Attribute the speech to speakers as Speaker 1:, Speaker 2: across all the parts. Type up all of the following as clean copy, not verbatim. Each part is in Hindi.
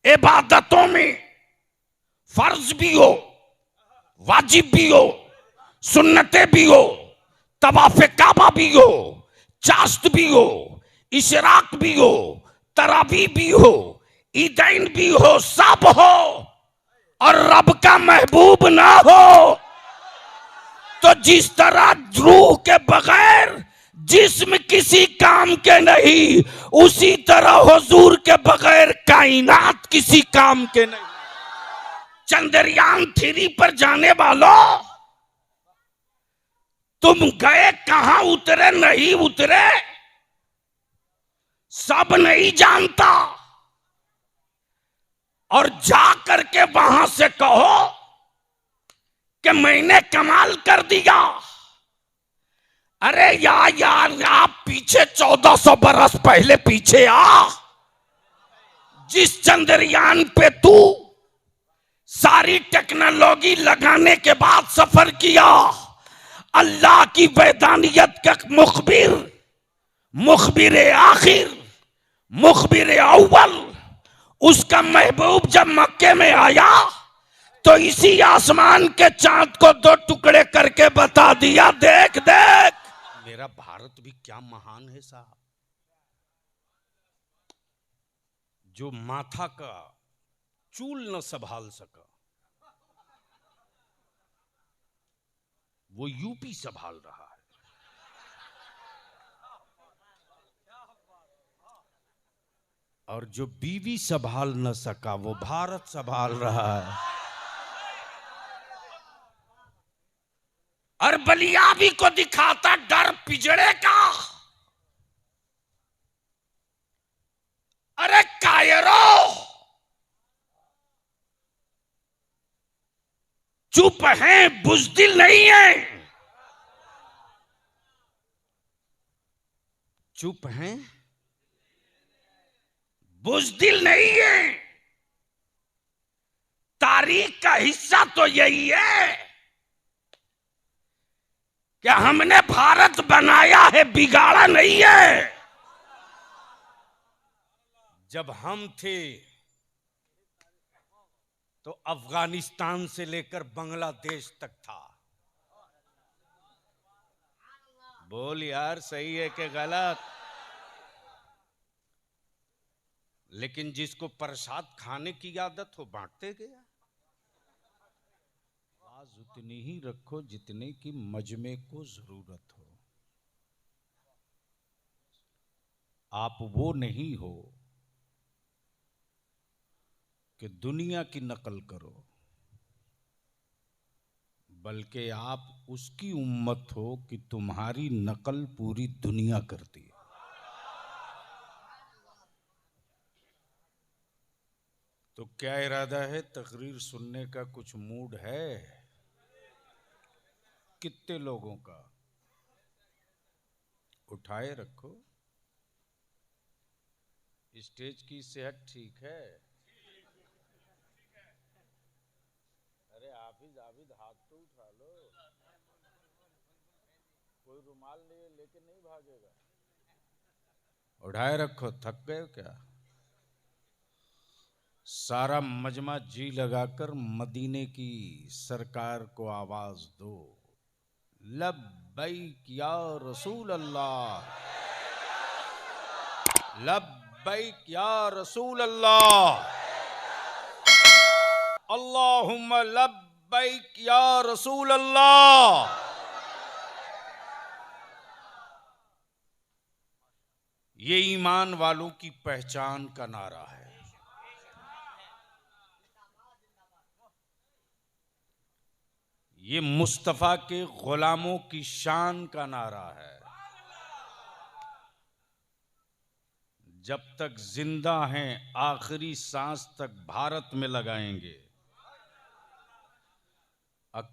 Speaker 1: इबादतों में फर्ज भी हो, वाजिब भी हो, सुन्नतें भी हो, तवाफ़े काबा भी हो, चाश्त भी हो, इशराक भी हो, तरावी भी हो, ईदैन भी हो, सब हो और रब का महबूब ना हो तो जिस तरह रूह के बगैर जिस्म किसी काम के नहीं, उसी तरह हुजूर के बगैर कायनात किसी काम के नहीं। चंद्रयान 3 पर जाने वालों, तुम गए कहां, उतरे नहीं उतरे सब नहीं जानता, और जा करके वहां से कहो कि मैंने कमाल कर दिया। अरे यार आप पीछे 1400 बरस पहले पीछे आ। जिस चंद्रयान पे तू सारी टेक्नोलॉजी लगाने के बाद सफर किया, अल्लाह की वैदानियत का मुखबिर आखिर, मुखबिर अव्वल, उसका महबूब जब मक्के में आया तो इसी आसमान के चांद को 2 टुकड़े करके बता दिया, देख देख मेरा भारत भी क्या महान है साहब, जो माथा का चूल न संभाल सका वो यूपी संभाल रहा है। और जो बीवी संभाल न सका वो भारत संभाल रहा है। और बलियाबी को दिखाता डर पिजड़े का। अरे कायरो, चुप हैं, बुज़दिल नहीं है। चुप हैं, बुज़दिल नहीं है। तारीख का हिस्सा तो यही है कि हमने भारत बनाया है, बिगाड़ा नहीं है। जब हम थे तो अफगानिस्तान से लेकर बांग्लादेश तक था। बोल यार, सही है कि गलत? लेकिन जिसको प्रसाद खाने की आदत हो बांटते गया। आवाज उतनी ही रखो जितने की मजमे को जरूरत हो। आप वो नहीं हो कि दुनिया की नकल करो, बल्कि आप उसकी उम्मत हो कि तुम्हारी नकल पूरी दुनिया करती है। तो क्या इरादा है? तकरीर सुनने का कुछ मूड है? कितने लोगों का? उठाए रखो। स्टेज की सेहत ठीक है? अरे आफिज आबिद हाथ तो उठा लो। कोई रुमाल नहीं लेके नहीं भागेगा। उठाए रखो। थक गए क्या? सारा मजमा जी लगाकर मदीने की सरकार को आवाज दो, लब्बैक या रसूल अल्लाह, लब्बैक या रसूल अल्लाह, अल्लाहुम्मा लब्बैक या रसूल अल्लाह। ये ईमान वालों की पहचान का नारा है। ये मुस्तफा के गुलामों की शान का नारा है। जब तक जिंदा हैं आखिरी सांस तक भारत में लगाएंगे।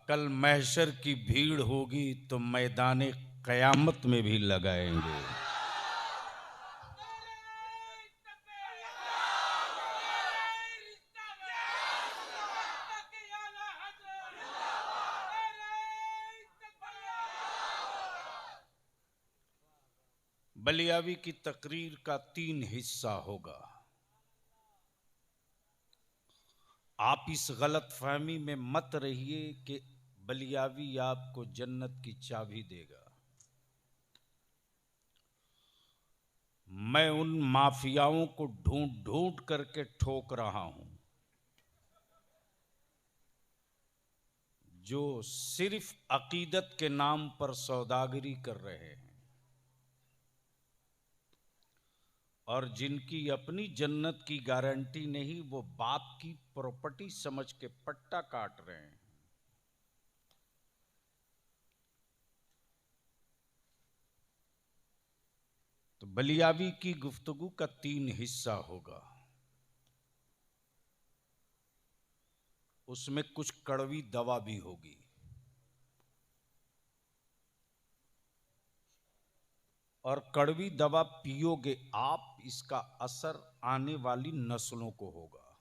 Speaker 1: कल महशर की भीड़ होगी तो मैदाने कयामत में भी लगाएंगे। बलियावी की तकरीर का 3 हिस्सा होगा। आप इस गलत फहमी में मत रहिए कि बलियावी आपको जन्नत की चाबी देगा। मैं उन माफियाओं को ढूंढ ढूंढ करके ठोक रहा हूं जो सिर्फ अकीदत के नाम पर सौदागरी कर रहे हैं और जिनकी अपनी जन्नत की गारंटी नहीं, वो बाप की प्रॉपर्टी समझ के पट्टा काट रहे हैं। तो बलियावी की गुफ्तगू का 3 हिस्सा होगा। उसमें कुछ कड़वी दवा भी होगी और कड़वी दवा पियोगे आप, इसका असर आने वाली नस्लों को होगा।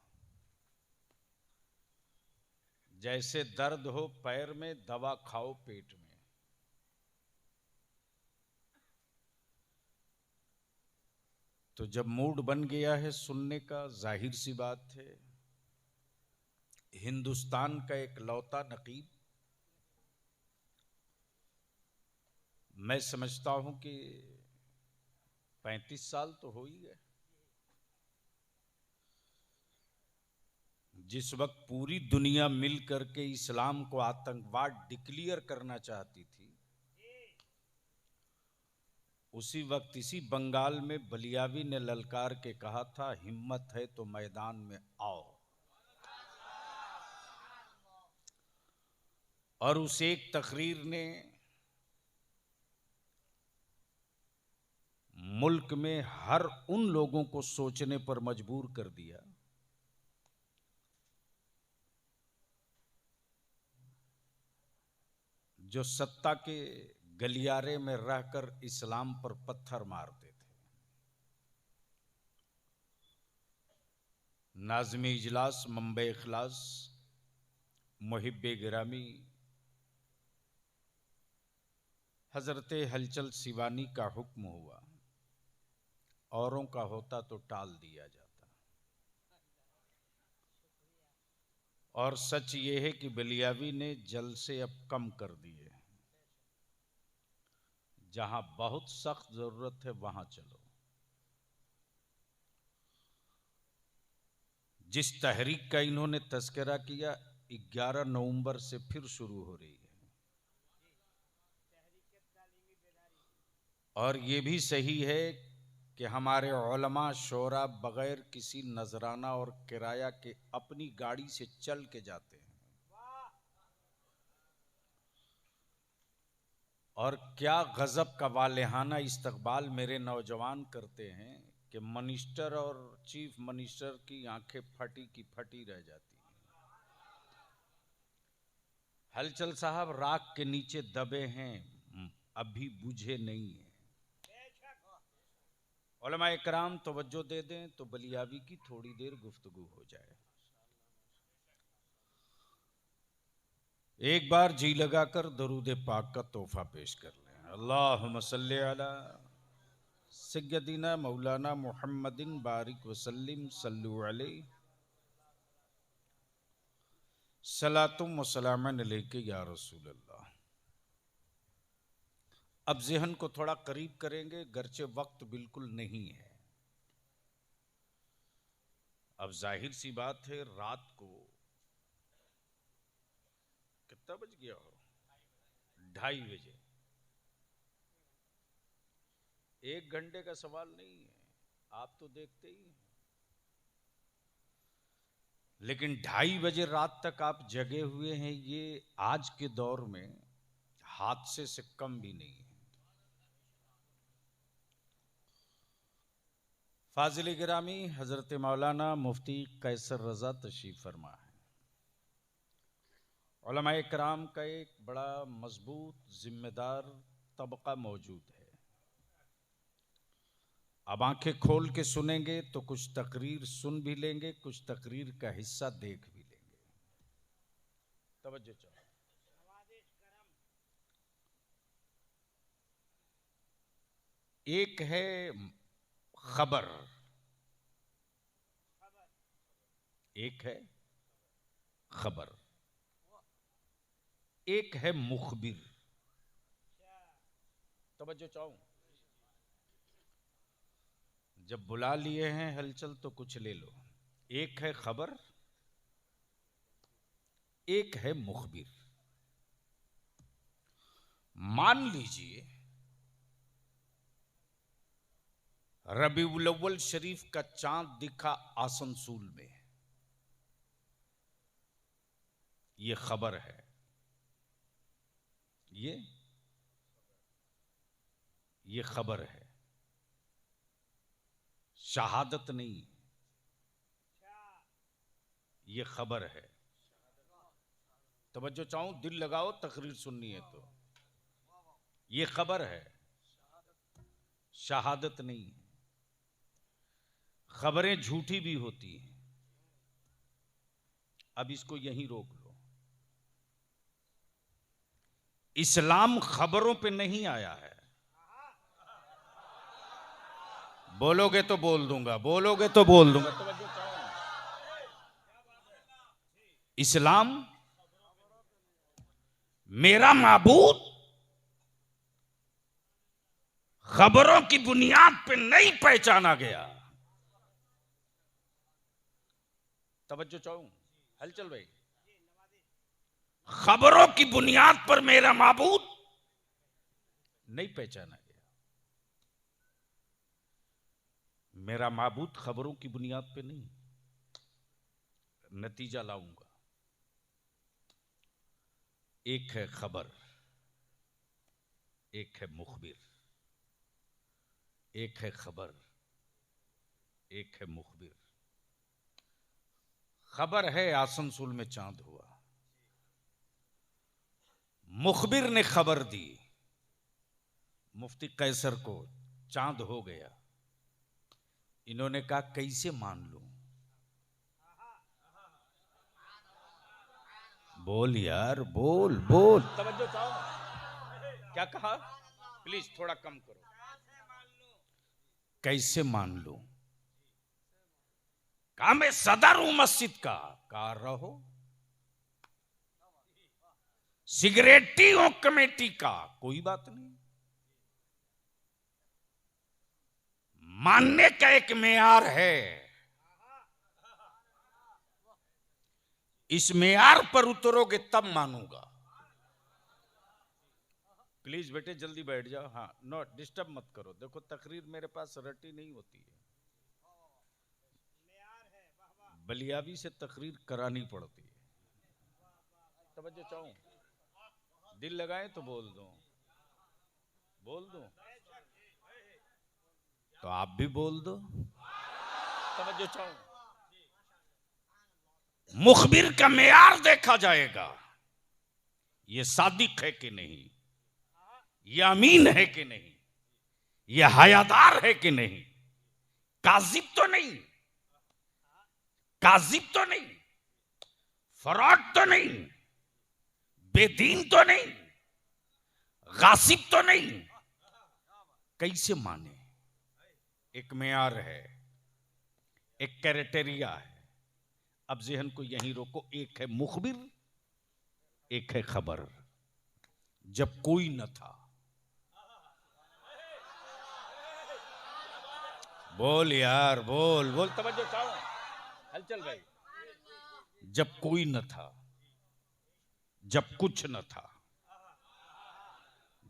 Speaker 1: जैसे दर्द हो पैर में, दवा खाओ पेट में। तो जब मूड बन गया है सुनने का, जाहिर सी बात है, हिंदुस्तान का एक लौता नकीब, मैं समझता हूं कि 35 साल तो हो ही गए, जिस वक्त पूरी दुनिया मिल करके इस्लाम को आतंकवाद डिक्लेयर करना चाहती थी, उसी वक्त इसी बंगाल में बलियावी ने ललकार के कहा था, हिम्मत है तो मैदान में आओ। और उस एक तकरीर ने मुल्क में हर उन लोगों को सोचने पर मजबूर कर दिया जो सत्ता के गलियारे में रहकर इस्लाम पर पत्थर मारते थे। नाज़िम इजलास, मंबे इखलास, मुहिब्बे गिरामी हजरत हलचल सिवानी का हुक्म हुआ, औरों का होता तो टाल दिया जाता। और सच ये है कि बलियावी ने जलसे अब कम कर दिए। जहां बहुत सख्त जरूरत है वहां चलो। जिस तहरीक का इन्होंने तस्करा किया, 11 नवंबर से फिर शुरू हो रही है। और ये भी सही है कि हमारे उलमा शोरा बगैर किसी नजराना और किराया के अपनी गाड़ी से चल के जाते हैं। और क्या गजब का वालेहाना इस्तकबाल मेरे नौजवान करते हैं कि मिनिस्टर और चीफ मिनिस्टर की आंखें फटी की फटी रह जाती हैं। हलचल साहब राख के नीचे दबे हैं, अभी बुझे नहीं हैं। उलमा इकराम तवज्जो दे दें तो बलियावी की थोड़ी देर गुफ्तगू हो जाए। एक बार जी लगाकर दरूद पाक का तोहफा पेश कर लें। अल्लाहुम्मा सल्ली अला सय्यदिना मौलाना मुहम्मदिन बारिक वसल्लिम सल्लु अलैहि सलातुम व सलामन अलैका या रसूल अल्लाह। अब ज़हन को थोड़ा करीब करेंगे, गर्चे वक्त बिल्कुल नहीं है। अब जाहिर सी बात है, रात को कितना बज गया हो, 2:30 बजे। 1 घंटे का सवाल नहीं है, आप तो देखते ही हैं। लेकिन 2:30 बजे रात तक आप जगे हुए हैं, ये आज के दौर में हादसे से कम भी नहीं है। फाजिल गिरामी हजरत मौलाना मुफ्ती कैसर रजा तशरीफ फरमा है। उलमाए कराम का एक बड़ा मजबूत जिम्मेदार तबका मौजूद है। अब आंखें खोल के सुनेंगे तो कुछ तकरीर सुन भी लेंगे, कुछ तकरीर का हिस्सा देख भी लेंगे। तवज्जो चाहो। एक है खबर, एक है खबर, एक है मुखबिर। तवज्जो चाहूं, जब बुला लिए हैं हलचल तो कुछ ले लो। एक है खबर, एक है मुखबिर। मान लीजिए रबीउल अव्वल शरीफ का चांद दिखा आसनसूल में, ये खबर है। ये खबर है, शहादत नहीं। ये खबर है। तवज्जो चाहूं, दिल लगाओ, तकरीर सुननी है तो। ये खबर है, शहादत नहीं। खबरें झूठी भी होती हैं। अब इसको यहीं रोक लो। इस्लाम खबरों पे नहीं आया है। बोलोगे तो बोल दूंगा, बोलोगे तो बोल दूंगा। इस्लाम, मेरा माबूद खबरों की बुनियाद पे नहीं पहचाना गया। तवज्जो चाहूं, हलचल भाई, खबरों की बुनियाद पर मेरा माबूद नहीं पहचाना गया। मेरा माबूद खबरों की बुनियाद पे नहीं। नतीजा लाऊंगा। एक है खबर, एक है मुखबिर। एक है खबर, एक है मुखबिर। खबर है आसनसूल में चांद हुआ। मुखबिर ने खबर दी मुफ्ती कैसर को, चांद हो गया। इन्होंने कहा कैसे मान लूं? बोल यार, बोल बोल। तवज्जो चाहो, क्या कहा? प्लीज थोड़ा कम करो। कैसे मान लूं? कहा मैं सदर हूं मस्जिद का। कहा रहो। सिगरेटी हूं कमेटी का। कोई बात नहीं। मानने का एक मेयार है। इस मेयार पर उतरोगे तब मानूंगा। प्लीज बेटे जल्दी बैठ जाओ। हाँ, नो डिस्टर्ब मत करो। देखो तकरीर मेरे पास रटी नहीं होती है, बलियाबी से तकरीर करानी पड़ती है। तवज्जो चाहूं, दिल लगाए तो बोल दो, बोल दो तो आप भी बोल दो। तवज्जो चाहूं, मुखबिर का मेयार देखा जाएगा, ये सादिक है कि नहीं, ये अमीन है कि नहीं, ये हयादार है कि नहीं, काजिब तो नहीं, काजिब तो नहीं, फ्रॉड तो नहीं, बेदीन तो नहीं, गासिब तो नहीं। कैसे माने? एक मेयार है, एक क्राइटेरिया है। अब ज़हन को यहीं रोको। एक है मुखबिर, एक है खबर। जब कोई न था, बोल यार, बोल बोल। तवज्जो चाहो, हलचल भाई। जब कोई न था, जब कुछ न था,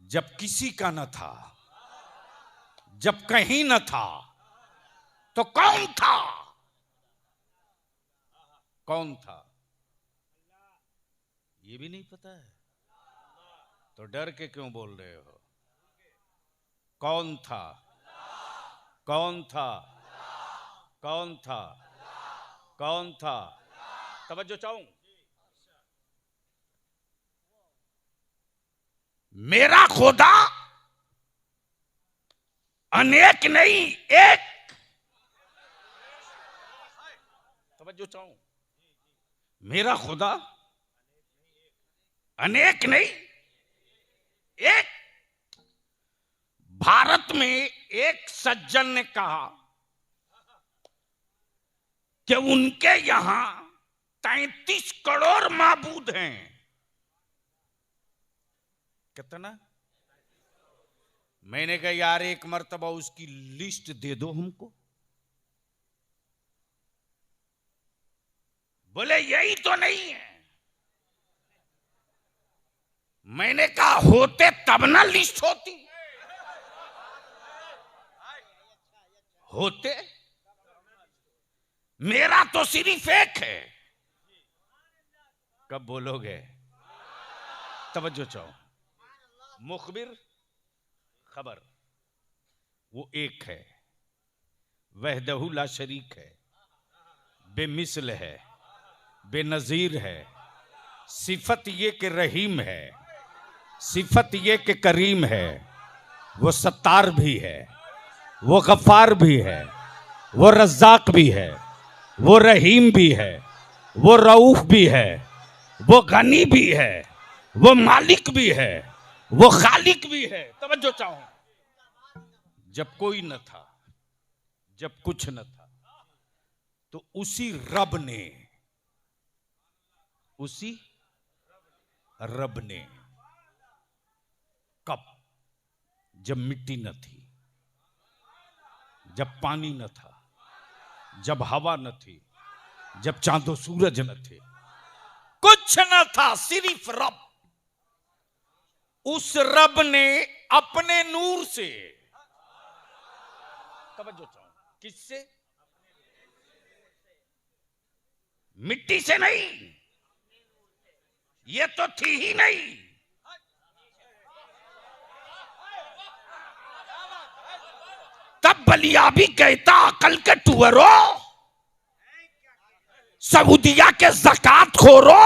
Speaker 1: जब किसी का न था, जब कहीं न था, तो कौन था? कौन था? ये भी नहीं पता है तो डर के क्यों बोल रहे हो? कौन था? कौन था? कौन था? कौन था? तवज्जो चाहूं, मेरा खुदा अनेक नहीं एक। तवज्जो चाहूं, मेरा खुदा अनेक नहीं एक। भारत में एक सज्जन ने कहा कि उनके यहां 33 करोड़ माबूद हैं। कितना? मैंने कहा यार एक मर्तबा उसकी लिस्ट दे दो हमको। बोले यही तो नहीं है। मैंने कहा होते तब ना लिस्ट होती। होते। मेरा तो सिर्फ एक है। कब बोलोगे? तवज्जो चाहो। मुखबिर खबर वो एक है, वहदहू ला शरीक है, बेमिसल है, बेनजीर है। सिफत ये कि रहीम है, सिफत ये कि करीम है। वो सत्तार भी है, वो गफ्फार भी है, वो रज़्ज़ाक भी है, वो रहीम भी है, वो रऊफ भी है, वो गनी भी है, वो मालिक भी है, वो खालिक भी है। तवज्जो चाहो। जब कोई न था, जब कुछ न था, तो उसी रब ने, उसी रब ने कब? जब मिट्टी न थी, जब पानी न था, जब हवा न थी, जब चांदो सूरज न थे, कुछ न था, सिर्फ रब। उस रब ने अपने नूर से, तवज्जो चाहो, किससे? मिट्टी से नहीं, ये तो थी ही नहीं। तब बलियाबी कहता अकल के टुअरो, सऊदिया के ज़कात खोरो,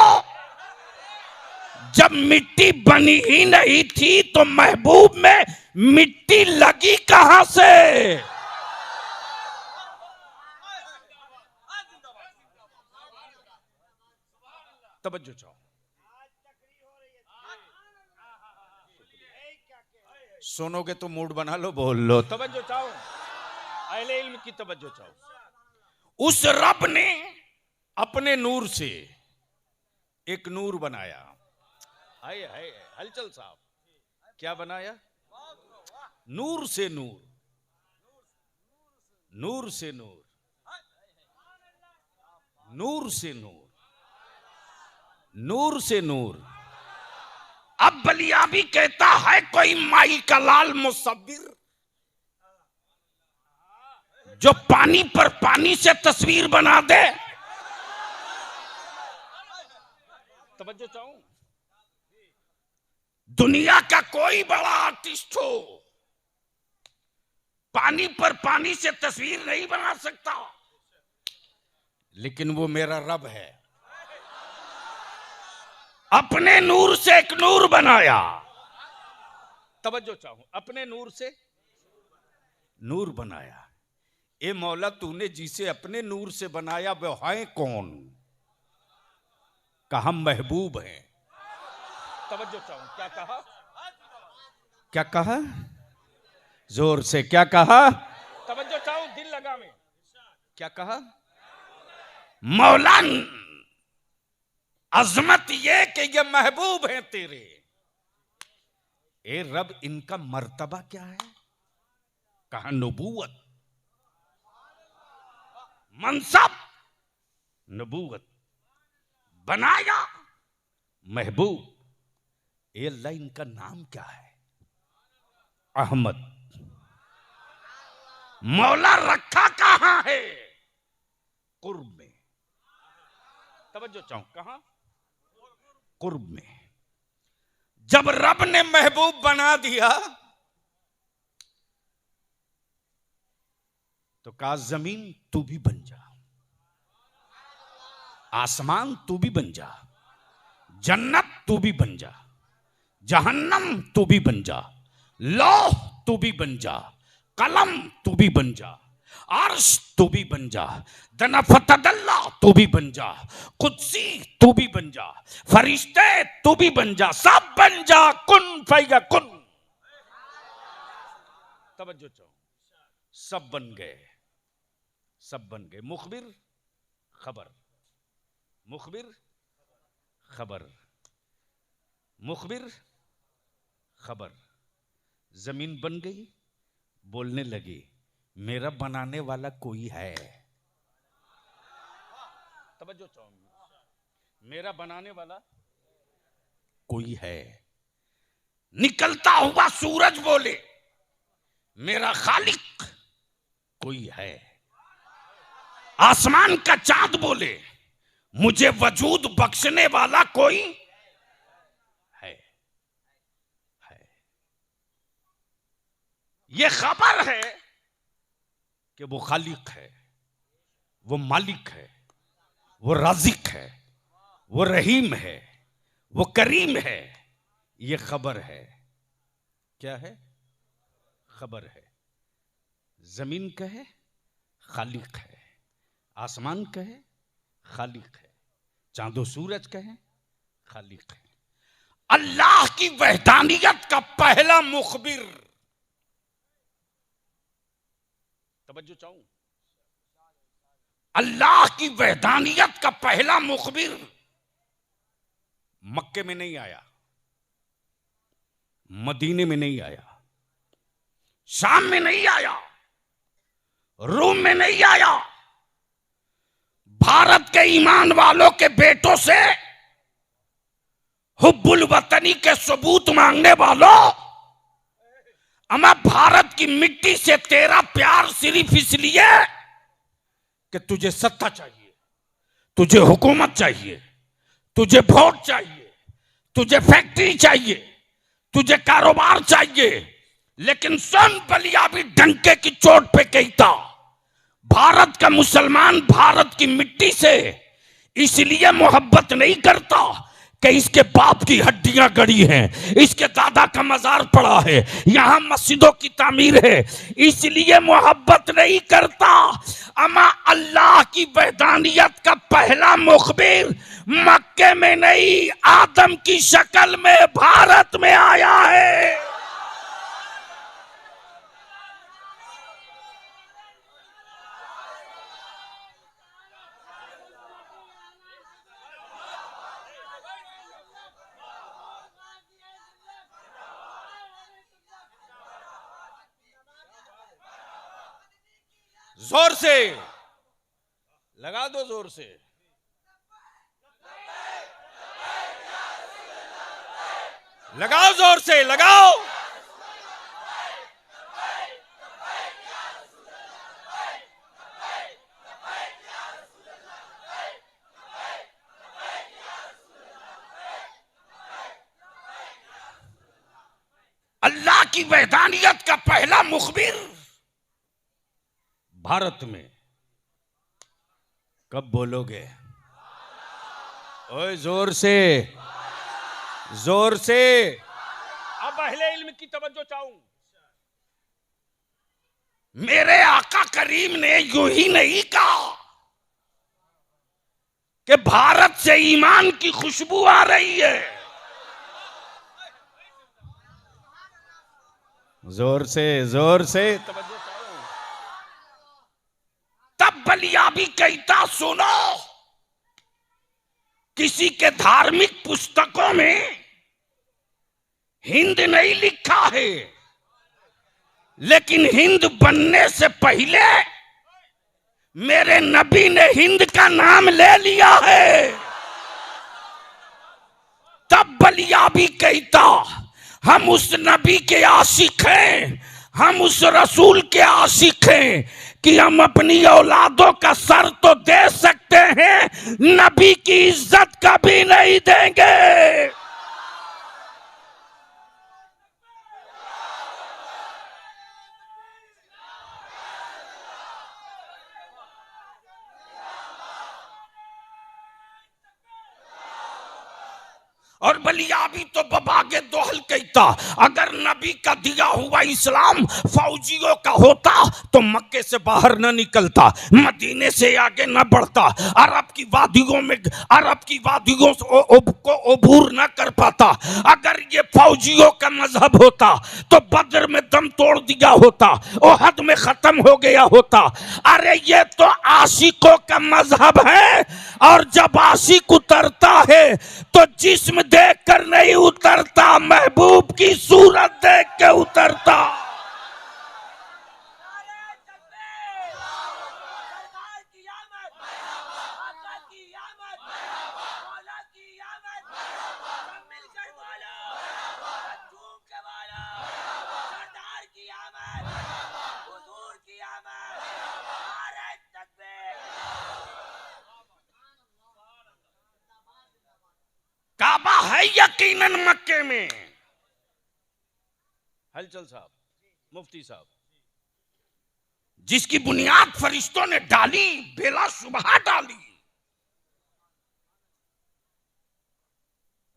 Speaker 1: जब मिट्टी बनी ही नहीं थी तो महबूब में मिट्टी लगी कहां से? तवज्जो चाहो। सुनोगे तो मूड बना लो, बोल लो। तवज्जो चाहो, अहले इल्म की तवज्जो चाहो। उस रब ने अपने नूर से एक नूर बनाया। हाय हाय हलचल साहब, क्या बनाया? नूर से नूर, नूर से नूर, नूर से नूर, नूर से नूर। अब बलियाबी कहता है कोई माई का लाल मुसव्विर, जो पानी पर पानी से तस्वीर बना दे। तवज्जो चाहूं, दुनिया का कोई बड़ा आर्टिस्ट हो, पानी पर पानी से तस्वीर नहीं बना सकता, लेकिन वो मेरा रब है। अपने नूर से एक नूर बनाया। तवज्जो चाहूं, अपने नूर से नूर बनाया। ए मौला, तूने जिसे अपने नूर से बनाया वो है कौन? कहा महबूब हैं। तवज्जो चाहूं, क्या कहा? क्या कहा? जोर से क्या कहा? तवज्जो चाहूं, दिल लगा में। क्या कहा? मौलान अजमत ये कि ये महबूब हैं तेरे। ए रब, इनका मर्तबा क्या है? कहा नबूवत, मनसब, नबूवत। बनाया महबूब। ए अल्लाह, इनका नाम क्या है? अहमद। मौला रखा कहां है? कुर्ब में। तवज्जो चाहूं, कहां? कुर्ब में। जब रब ने महबूब बना दिया तो कहा जमीन तू भी बन जा, आसमान तू भी बन जा, जन्नत तू भी बन जा, जहन्नम तू भी बन जा, लौह तू भी बन जा, कलम तू भी बन जा, अर्श तू भी बन जा, दनफतदल्ला तू भी बन जा, कुदसी तू भी बन जा, फरिश्ते तू भी बन जा, सब बन जा। कुन फयकुन। तवज्जो चाहो, सब बन गए, सब बन गए। मुखबिर खबर, मुखबिर खबर, मुखबिर खबर। जमीन बन गई, बोलने लगी मेरा बनाने वाला कोई है। तवज्जो चाहूंगी, मेरा बनाने वाला कोई है। निकलता हुआ सूरज बोले मेरा खालिक कोई है। आसमान का चांद बोले मुझे वजूद बख्शने वाला कोई है। ये खबर है कि वो खालिक है, वो मालिक है, वो राज़िक है, वो रहीम है, वो करीम है। ये खबर है। क्या है? खबर है। जमीन कहे खालिक है, आसमान कहे खालिक है, चांदो सूरज कहे खालिक है। अल्लाह की वहदानियत का पहला मुखबिर, तवज्जो चाहूं, अल्लाह की वहदानियत का पहला मुखबिर मक्के में नहीं आया, मदीने में नहीं आया, शाम में नहीं आया, रोम में नहीं आया। भारत के ईमान वालों के बेटों से हुब्बुल वतनी के सबूत मांगने वालों, अमा भारत की मिट्टी से तेरा प्यार सिर्फ इसलिए कि तुझे सत्ता चाहिए, तुझे हुकूमत चाहिए, तुझे वोट चाहिए, तुझे फैक्ट्री चाहिए, तुझे कारोबार चाहिए। लेकिन सुन, बलिया भी डंके की चोट पे कहता, भारत का मुसलमान भारत की मिट्टी से इसलिए मोहब्बत नहीं करता कि इसके बाप की हड्डियां गड़ी हैं, इसके दादा का मजार पड़ा है, यहां मस्जिदों की तामीर है, इसलिए मोहब्बत नहीं करता। अमा अल्लाह की वहदानियत का पहला मुखबिर मक्के में नहीं, आदम की शक्ल में भारत में आया है। जोर से लगा दो, जोर से। लगाओ, जोर से लगाओ। अल्लाह की वहदानियत का पहला मुखबिर भारत में। कब बोलोगे? ओए जोर से, जोर से। अब अहले इल्म की तवज्जो चाहूं। मेरे आका करीम ने यूं ही नहीं कहा कि भारत से ईमान की खुशबू आ रही है। जोर से, जोर से तवज्जो। तब बलिया भी कहता, सुनो, किसी के धार्मिक पुस्तकों में हिंद नहीं लिखा है, लेकिन हिंद बनने से पहले मेरे नबी ने हिंद का नाम ले लिया है। तब बलिया भी कहता, हम उस नबी के आशिक हैं, हम उस रसूल के आशिक हैं कि हम अपनी औलादों का सर तो दे सकते हैं, नबी की इज्जत कभी नहीं देंगे। और बलिया भी तो बबागे दोहल कहता, अगर नबी का दिया हुआ इस्लाम फौजियों का होता तो मक्के से बाहर न निकलता, मदीने से आगे न बढ़ता, अरब की वादियों को अबूर न कर पाता। अगर ये फौजियों का मजहब होता तो बद्र में दम तोड़ दिया होता, ओहद में खत्म हो गया होता। अरे ये तो आशिकों का मजहब है। और जब आशिक उतरता है तो जिस्म देख कर नहीं उतरता, महबूब की सूरत देख के उतरता। काबा है यकीनन मक्के में। हलचल साहब, मुफ्ती साहब, जिसकी बुनियाद फरिश्तों ने डाली, बेला सुबह डाली,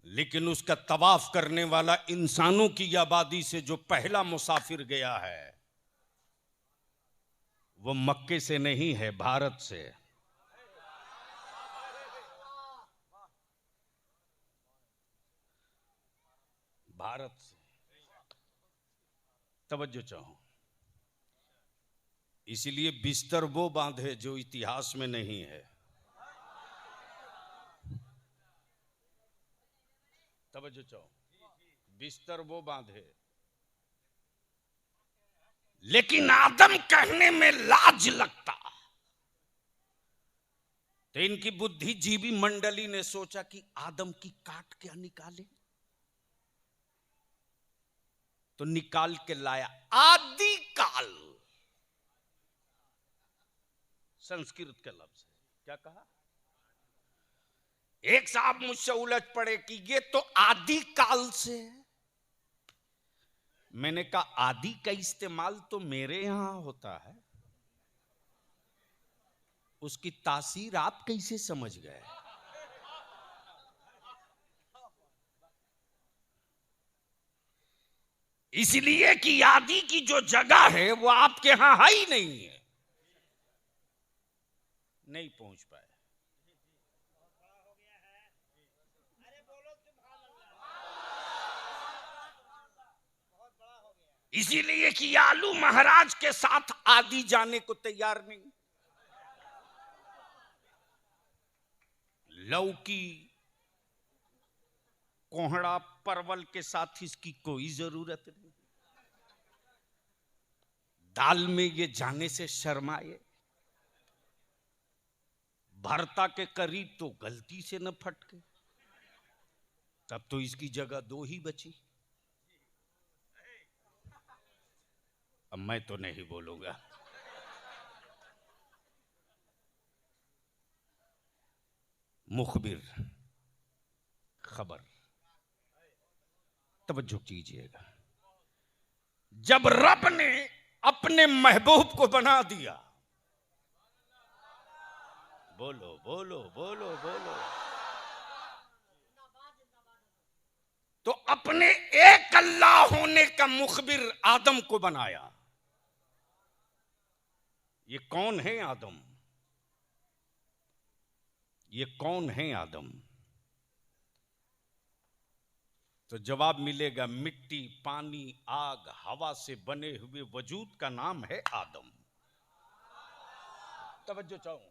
Speaker 1: लेकिन उसका तवाफ करने वाला इंसानों की आबादी से जो पहला मुसाफिर गया है वो मक्के से नहीं है, भारत से। भारत से। तवज्जो चाहूं, इसलिए बिस्तर वो बांधे जो इतिहास में नहीं है। तवज्जो चाहूं, बिस्तर वो बांधे, लेकिन आदम कहने में लाज लगता। तो इनकी बुद्धिजीवी मंडली ने सोचा कि आदम की काट क्या निकाले, तो निकाल के लाया आदि काल। संस्कृत का लफ्ज है, क्या कहा? एक साहब मुझसे उलझ पड़े कि ये तो आदि काल से है। मैंने कहा आदि का इस्तेमाल तो मेरे यहां होता है, उसकी तासीर आप कैसे समझ गए? इसलिए कि आदि की जो जगह है वो आपके यहां है ही नहीं है, नहीं पहुंच पाए। इसीलिए कि आलू महाराज के साथ आदि जाने को तैयार नहीं। लौकी, कोहड़ा, परवल के साथ इसकी कोई जरूरत नहीं। दाल में ये जाने से शर्माए। भरता के करीब तो गलती से न फटके, तब तो इसकी जगह दो ही बची। अब मैं तो नहीं बोलूंगा। मुखबिर, खबर, तवज्जो कीजिएगा। जब रब ने अपने महबूब को बना दिया, बोलो बोलो बोलो बोलो, तो अपने एक अल्लाह होने का मुखबिर आदम को बनाया। ये कौन है आदम? ये कौन है आदम? तो जवाब मिलेगा, मिट्टी, पानी, आग, हवा से बने हुए वजूद का नाम है आदम। तवज्जो चाहूं,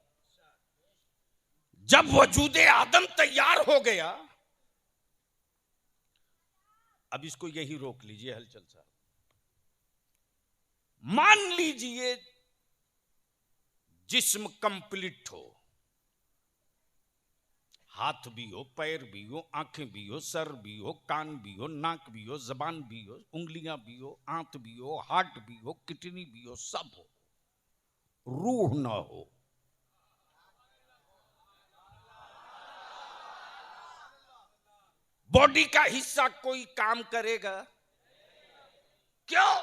Speaker 1: जब वजूदे आदम तैयार हो गया, अब इसको यही रोक लीजिए हलचल साहब। मान लीजिए जिस्म कंप्लीट हो, हाथ भी हो, पैर भी हो, आंखें भी हो, सर भी हो, कान भी हो, नाक भी हो, जबान भी हो, उंगलियां भी हो, आंत भी हो, हार्ट भी हो, किडनी भी हो, सब हो, रूह ना हो। बॉडी का हिस्सा कोई काम करेगा? क्यों?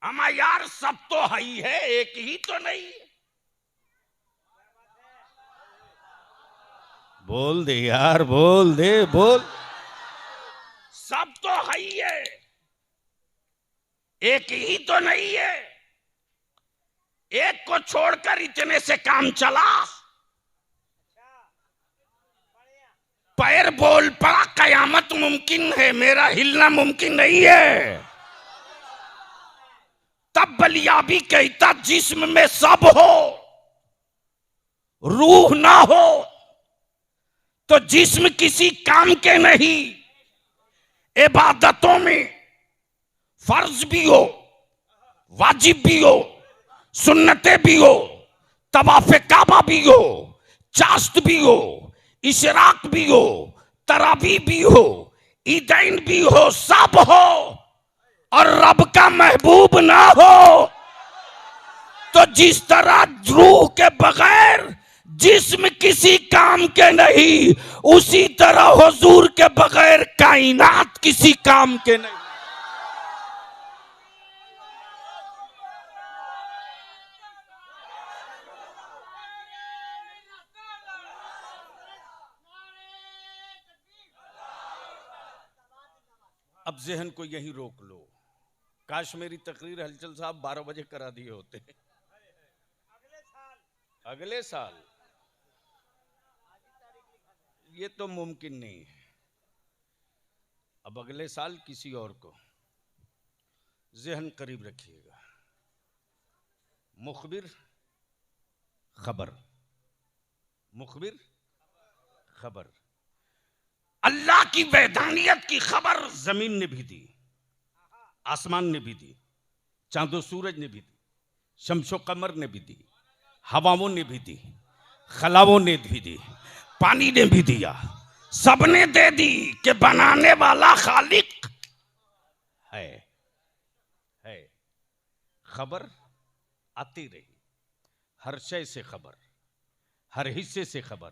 Speaker 1: हमारा यार सब तो है ही है, एक ही तो नहीं। बोल दे यार, बोल दे, बोल। सब तो है ही है, एक ही तो नहीं है। एक को छोड़कर इतने से काम चला। पैर बोल पड़ा, कयामत मुमकिन है, मेरा हिलना मुमकिन नहीं है। तब बलियाबी कहता जिस्म में सब हो रूह ना हो तो जिस्म किसी काम के नहीं। इबादतों में फर्ज भी हो, वाजिब भी हो, सुन्नतें भी हो, तवाफ़े काबा भी हो, चाश्त भी हो, इशराक भी हो, तरावी भी हो, ईदैन भी हो, सब हो और रब का महबूब ना हो तो जिस तरह रूह के बगैर जिस्म किसी काम के नहीं, उसी तरह हुजूर के बगैर कायनात किसी काम के नहीं। अब जहन को यहीं रोक लो। काश मेरी तकरीर हलचल साहब 12 बजे करा दिए होते। अगले साल ये तो मुमकिन नहीं है। अब अगले साल किसी और को जहन करीब रखिएगा। मुखबिर खबर, मुखबिर खबर। अल्लाह की वैधानियत की खबर जमीन ने भी दी, आसमान ने भी दी, चांदो सूरज ने भी दी, शम्सो कमर ने भी दी, हवाओं ने भी दी, खलाओं ने भी दी, पानी ने भी दिया, सबने दे दी कि बनाने वाला खालिक है। खबर आती रही, हर शय से खबर, हर हिस्से से खबर,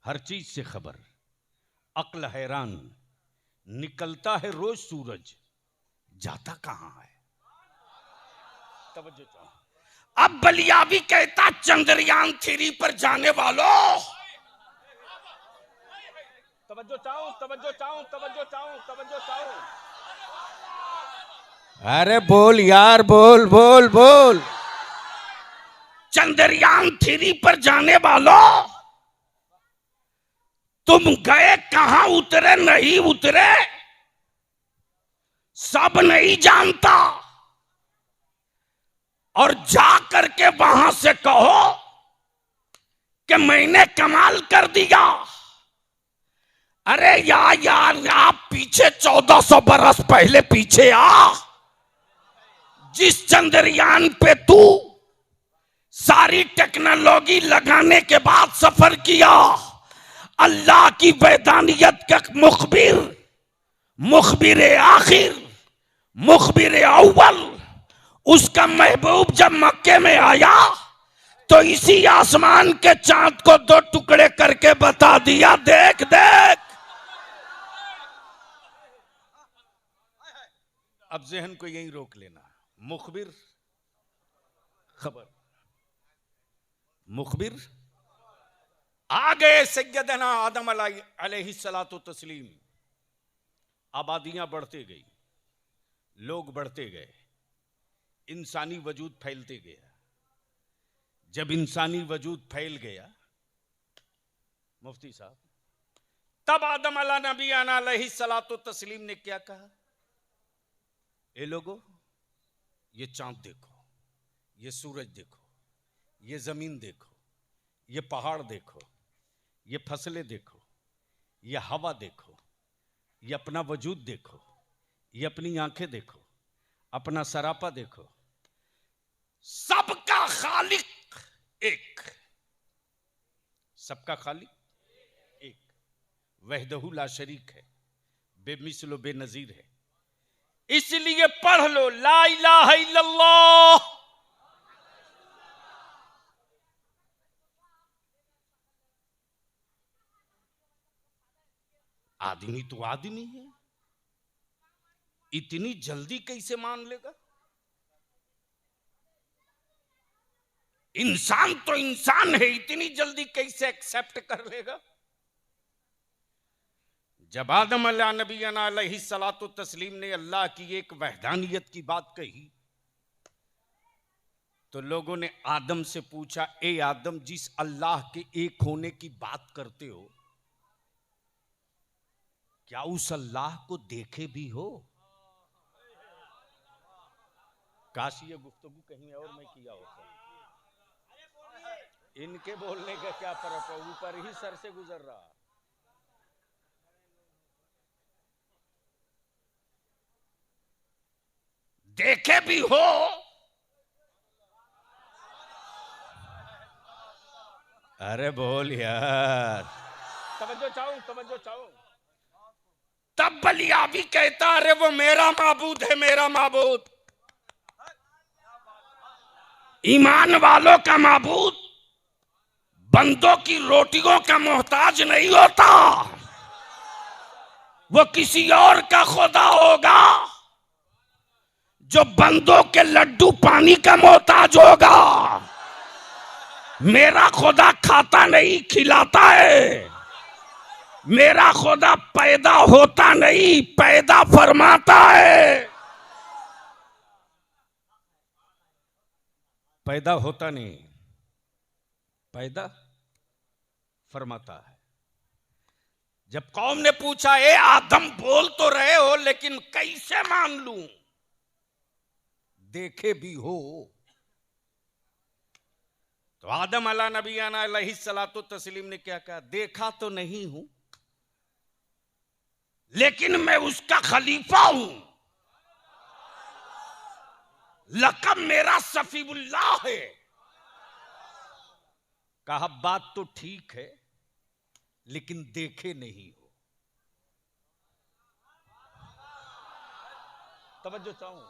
Speaker 1: हर चीज से खबर। अक्ल हैरान, निकलता है रोज सूरज, जाता कहां है। तवज्जो चाहो। अब बलियाबी कहता चंद्रयान 3 पर जाने वालों, तवज्जो चाहो, तवज्जो चाहो, तवज्जो चाहो, तवज्जो चाहो।
Speaker 2: अरे बोल यार, बोल बोल बोल।
Speaker 1: चंद्रयान 3 पर जाने वालों, तुम गए कहां, उतरे नहीं उतरे सब नहीं जानता, और जा करके वहां से कहो कि मैंने कमाल कर दिया। अरे यार आप पीछे 1400 बरस पहले पीछे आ। जिस चंद्रयान पे तू सारी टेक्नोलॉजी लगाने के बाद सफर किया, अल्लाह की वैधानियत का मुखबिर, मुखबिर आखिर, मुखबिर अव्वल, उसका महबूब जब मक्के में आया तो इसी आसमान के चांद को 2 टुकड़े करके बता दिया, देख देख। अब जहन को यहीं रोक लेना। मुखबिर खबर, मुखबिर। आ गए सैयदना आदम अलैहिस्सलातु तस्लीम। आबादियां बढ़ते गई, लोग बढ़ते गए, इंसानी वजूद फैलते गया। जब इंसानी वजूद फैल गया, मुफ्ती साहब, तब आदम नबीना अलैहिस्सलातु तस्लीम ने क्या कहा? ए लोगो, ये चांद देखो, ये सूरज देखो, ये जमीन देखो, ये पहाड़ देखो, ये फसलें देखो, ये हवा देखो, ये अपना वजूद देखो, ये अपनी आंखें देखो, अपना सरापा देखो। सबका खालिक एक, सबका खालिक एक, वहदहू ला शरीक है, बेमिसलो बेनजीर है। इसलिए पढ़ लो ला इलाहा इल्लल्लाह। आदमी तो आदमी है, इतनी जल्दी कैसे मान लेगा? इंसान तो इंसान है, इतनी जल्दी कैसे एक्सेप्ट कर लेगा? जब आदम नबीना अलैहिस्सलातु तस्लीम ने अल्लाह की एक वहदानियत की बात कही तो लोगों ने आदम से पूछा, ए आदम, जिस अल्लाह के एक होने की बात करते हो, क्या उस अल्लाह को देखे भी हो?
Speaker 2: काश ये गुफ्तगू कहीं और में किया होता। इनके बोलने का क्या फर्क है, ऊपर ही सर से गुजर रहा।
Speaker 1: देखे भी हो
Speaker 2: अरे बोल यार, तवज्जो चाहूं।
Speaker 1: तब बलियाबी कहता अरे वो मेरा माबूद है, मेरा माबूद। ईमान वालों का माबूद बंदों की रोटियों का मोहताज नहीं होता, वो किसी और का खुदा होगा जो बंदों के लड्डू पानी का मोहताज होगा। मेरा खुदा खाता नहीं खिलाता है, मेरा खुदा पैदा होता नहीं पैदा फरमाता है।
Speaker 2: पैदा होता नहीं, पैदा फरमाता है।
Speaker 1: जब कौम ने पूछा ए आदम बोल तो रहे हो लेकिन कैसे मान लूं,
Speaker 2: देखे भी हो, तो आदम अला नबीना अलैहिस्सलातु तस्लीम ने क्या कहा, देखा तो नहीं हूं
Speaker 1: लेकिन मैं उसका खलीफा हूं, लक़ब मेरा सफीउल्लाह है।
Speaker 2: कहा बात तो ठीक है लेकिन देखे नहीं हो। तवज्जो चाहूं,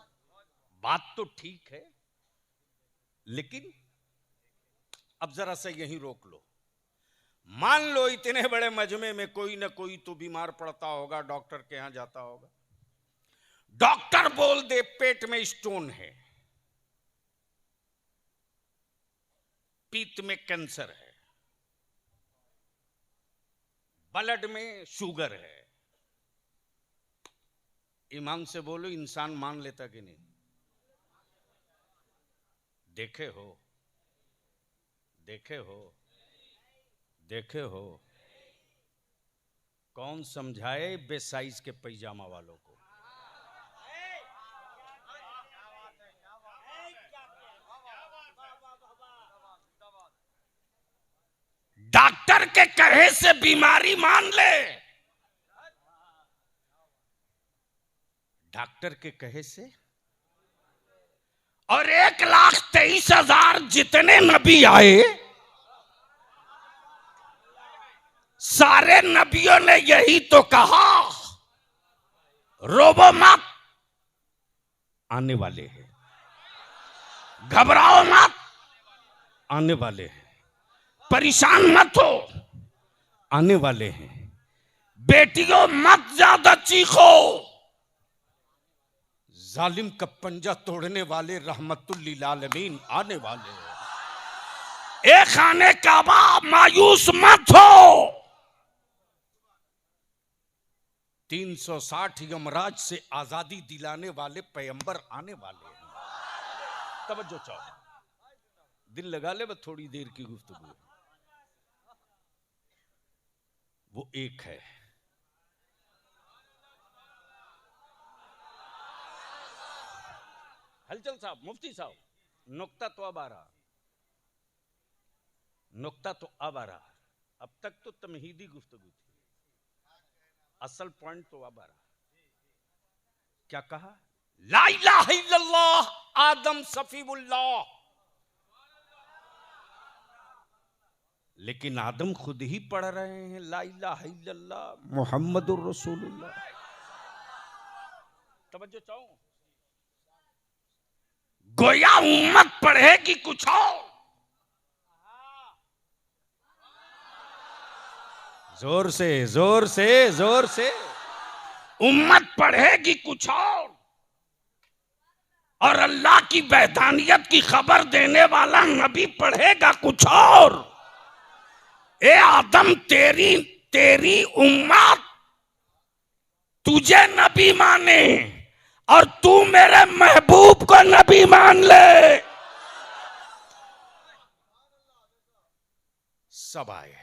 Speaker 2: बात तो ठीक है लेकिन अब जरा सा यहीं रोक लो। मान लो इतने बड़े मजमे में कोई ना कोई तो बीमार पड़ता होगा, डॉक्टर के यहां जाता होगा, डॉक्टर बोल दे पेट में स्टोन है, पीत में कैंसर है, ब्लड में शुगर है। ईमान से बोलो, इंसान मान लेता कि नहीं? देखे हो, देखे हो, देखे हो। कौन समझाए बेसाइज के पैजामा वालों को?
Speaker 1: डॉक्टर के कहे से बीमारी मान ले,
Speaker 2: डॉक्टर के कहे से।
Speaker 1: और 1,23,000 जितने नबी आए सारे नबियों ने यही तो कहा, रोबो मत,
Speaker 2: आने वाले हैं,
Speaker 1: घबराओ मत,
Speaker 2: आने वाले हैं,
Speaker 1: परेशान मत हो,
Speaker 2: आने वाले हैं,
Speaker 1: बेटियों मत ज्यादा चीखो,
Speaker 2: जालिम का पंजा तोड़ने वाले रहमतुल लिल आलमीन आने वाले हैं।
Speaker 1: ए खाने काबा मायूस मत हो,
Speaker 2: 360 यमराज से आजादी दिलाने वाले पैगंबर आने वाले हैं। तवज्जो चाहो, दिल लगा ले, बस थोड़ी देर की गुफ्तगू। वो एक है, हलचल साहब, मुफ्ती साहब, नुक्ता तो अब आ रहा, नुक्ता तो अब आ रहा। अब तक तो तमहीदी गुफ्तगू थी, असल पॉइंट तो अब आ रहा। क्या कहा?
Speaker 1: ला इलाहा इल्लल्लाह
Speaker 2: आदम सफीउल्लाह। लेकिन आदम खुद ही पढ़ रहे हैं ला इलाहा इल्लल्लाह मुहम्मदुर रसूलुल्लाह। तवज्जो चाहो,
Speaker 1: गोया उम्मत पढ़ेगी कुछ और,
Speaker 2: जोर से जोर से जोर से,
Speaker 1: उम्मत पढ़ेगी कुछ और अल्लाह की वहदानियत की खबर देने वाला नबी पढ़ेगा कुछ और। ए आदम, तेरी उम्मत तुझे नबी माने और तू मेरे महबूब को नबी मान ले।
Speaker 2: सब आए,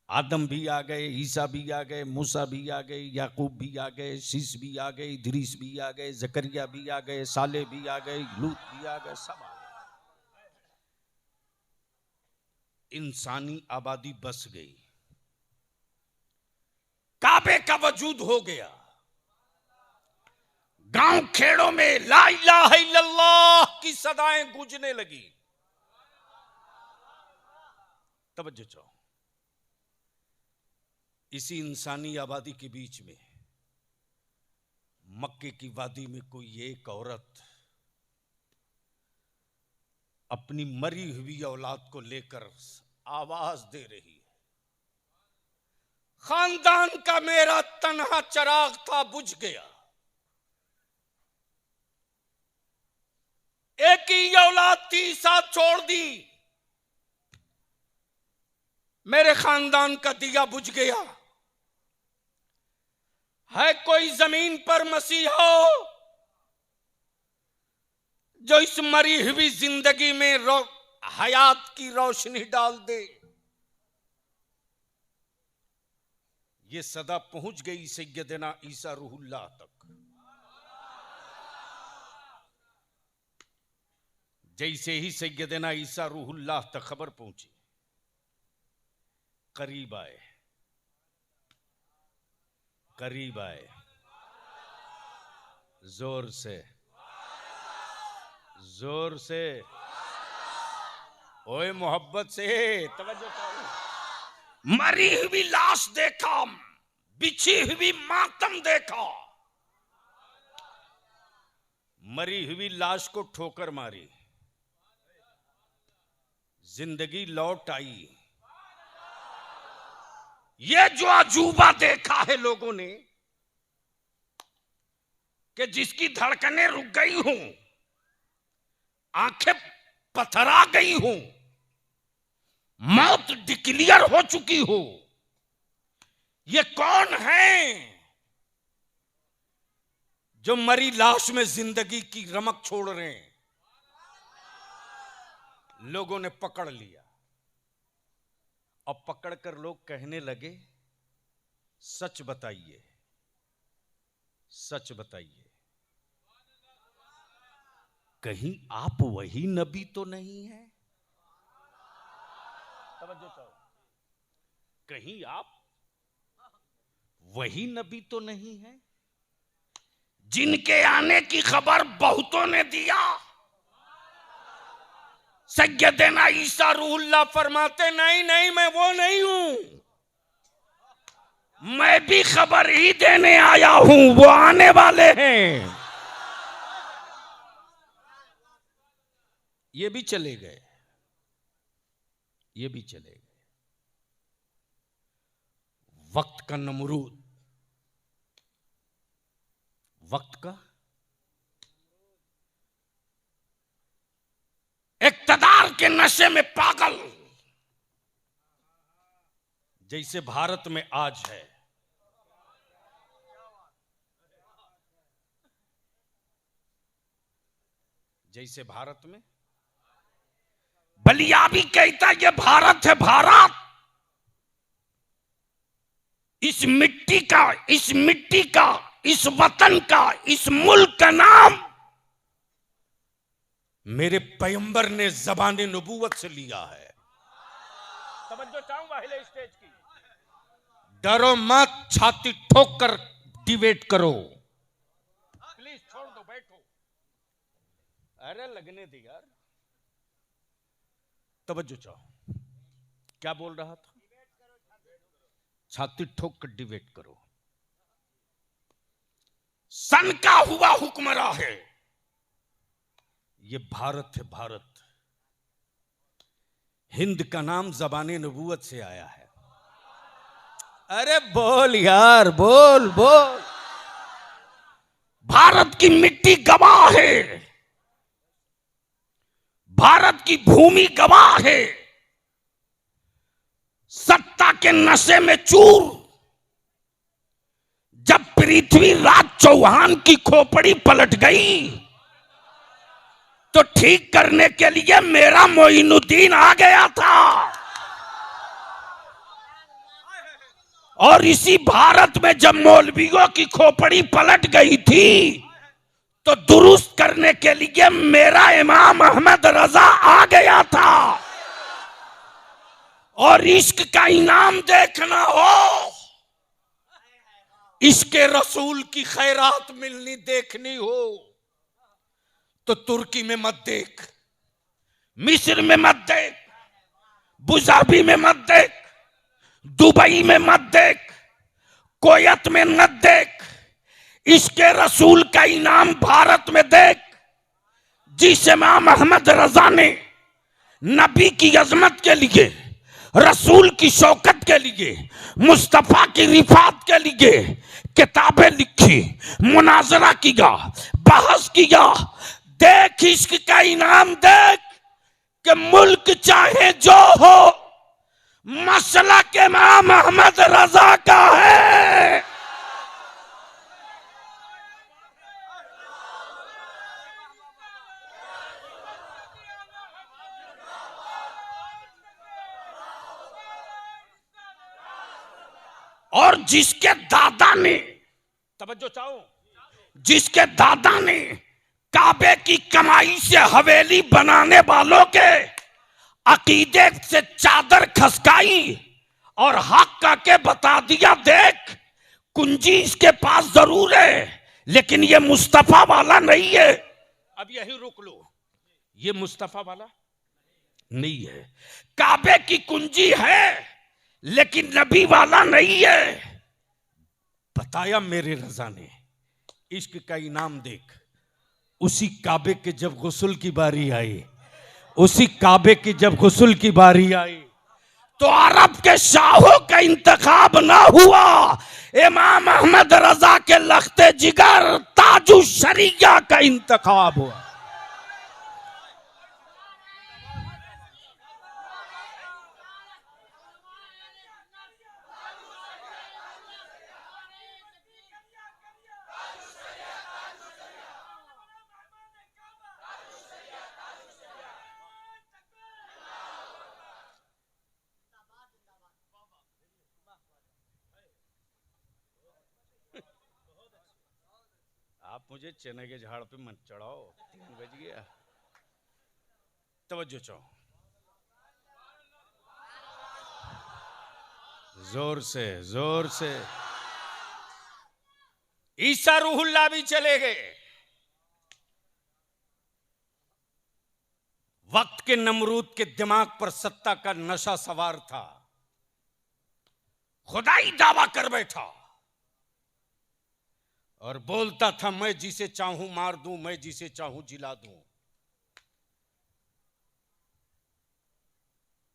Speaker 2: आदम भी आ गए, ईसा भी आ गए, मूसा भी आ गए, याकूब भी आ गए, शीश भी आ गए, इदरीस भी आ गए, जकरिया भी आ गए, साले भी आ गए, लूत भी आ गए, सब आ गए। इंसानी आबादी बस गई, काबे का वजूद हो गया। गांव खेड़ों में ला इलाहा इल्लल्लाह की सदाएं गूंजने लगी। तवज्जो चाहो, इसी इंसानी आबादी के बीच में मक्के की वादी में कोई एक औरत अपनी मरी हुई औलाद को लेकर आवाज दे रही है, खानदान का मेरा तन्हा चिराग था बुझ गया, एक ही औलाद थी साथ छोड़ दी, मेरे खानदान का दिया बुझ गया। है कोई जमीन पर मसीहा जो इस मरी हुई जिंदगी में हयात की रोशनी डाल दे। ये सदा पहुंच गई सैयदना ईसा रूहुल्लाह तक। जैसे ही सैयदना ईसा रूहुल्लाह तक खबर पहुंची, करीब आए, करीब आए, जोर से, जोर से, ओए मोहब्बत से, तवज्जो करो।
Speaker 1: मरी हुई लाश देखा, बिछी हुई मातम देखा,
Speaker 2: मरी हुई लाश को ठोकर मारी, जिंदगी लौट आई।
Speaker 1: ये जो अजूबा देखा है लोगों ने कि जिसकी धड़कनें रुक गई हूं, आंखें पथरा गई हूं, मौत डिक्लेयर हो चुकी हो, ये कौन है
Speaker 2: जो मरी लाश में जिंदगी की रमक छोड़ रहे हैं? लोगों ने पकड़ लिया और पकड़कर लोग कहने लगे, सच बताइए, सच बताइए, कहीं आप वही नबी तो नहीं है? तवज्जो करो, कहीं आप वही नबी तो नहीं है
Speaker 1: जिनके आने की खबर बहुतों ने दिया। सैयदना ईसा
Speaker 2: रूहुल्लाह फरमाते, नहीं नहीं, मैं वो नहीं हूं,
Speaker 1: मैं भी खबर ही देने आया हूं, वो आने वाले हैं।
Speaker 2: ये भी चले गए, ये भी चले गए। वक्त का नमरूद, वक्त का
Speaker 1: इक्तदार के नशे में पागल,
Speaker 2: जैसे भारत में आज है, जैसे भारत में
Speaker 1: बलिया भी कहता ये भारत है, भारत इस मिट्टी का, इस मिट्टी का, इस वतन का, इस मुल्क का नाम
Speaker 2: मेरे पैगंबर ने ज़बान नबूवत से लिया है।
Speaker 1: तवज्जो चाहूंगा हिले स्टेज की।
Speaker 2: डरो मत, छाती ठोक कर डिबेट करो।
Speaker 1: प्लीज छोड़ दो, बैठो।
Speaker 2: अरे लगने दे यार, तवज्जो चाहो, क्या बोल रहा था? छाती ठोक कर डिबेट करो।
Speaker 1: सन का हुआ हुक्मरान है,
Speaker 2: ये भारत है, भारत। हिंद का नाम ज़बान नबूवत से आया है। अरे बोल यार, बोल बोल।
Speaker 1: भारत की मिट्टी गवाह है, भारत की भूमि गवाह है। सत्ता के नशे में चूर जब पृथ्वीराज चौहान की खोपड़ी पलट गई तो ठीक करने के लिए मेरा मोइनुद्दीन आ गया था। और इसी भारत में जब मौलवियों की खोपड़ी पलट गई थी तो दुरुस्त करने के लिए मेरा इमाम अहमद रजा आ गया था। और इश्क का इनाम देखना हो,
Speaker 2: इसके रसूल की खैरात मिलनी देखनी हो तो तुर्की में मत देख,
Speaker 1: मिस्र में मत देख, बुजाबी में मत देख, दुबई में मत देख, कोयत में मत देख, इसके रसूल का इनाम भारत में देख, जिस इमाम अहमद रजा ने नबी की अजमत के लिए, रसूल की शौकत के लिए, मुस्तफा की रिफात के लिए किताबें लिखी, मुनाजरा किया, बहस किया। देख इश्क का इनाम देख कि मुल्क चाहे जो हो, मसला के इमाम अहमद रजा का है। और जिसके दादा ने,
Speaker 2: तवज्जो चाहो,
Speaker 1: जिसके दादा ने काबे की कमाई से हवेली बनाने वालों के अकीदे से चादर खसकाई और हक का के बता दिया, देख कुंजी इसके पास जरूर है लेकिन ये मुस्तफा वाला नहीं है।
Speaker 2: अब यही रुक लो, ये मुस्तफा वाला
Speaker 1: नहीं है। काबे की कुंजी है लेकिन नबी वाला नहीं है।
Speaker 2: बताया मेरे रजा ने, इश्क का इनाम देख। उसी काबे के जब गुस्ल की बारी आई, उसी काबे की जब गुस्ल की बारी आई
Speaker 1: तो अरब के शाहों का इंतखाब ना हुआ, इमाम अहमद रजा के लख्ते जिगर ताजु शरिया का इंतखाब हुआ।
Speaker 2: आप मुझे चने के झाड़ पे मत चढ़ाओ, 3 बज गया। तवज्जो चाहो, जोर से जोर से। ईसा रूहुल्लाह भी चले गए। वक्त के नमरूद के दिमाग पर सत्ता का नशा सवार था, खुदाई दावा कर बैठा और बोलता था मैं जिसे चाहूं मार दूं, मैं जिसे चाहूं जिला दूं।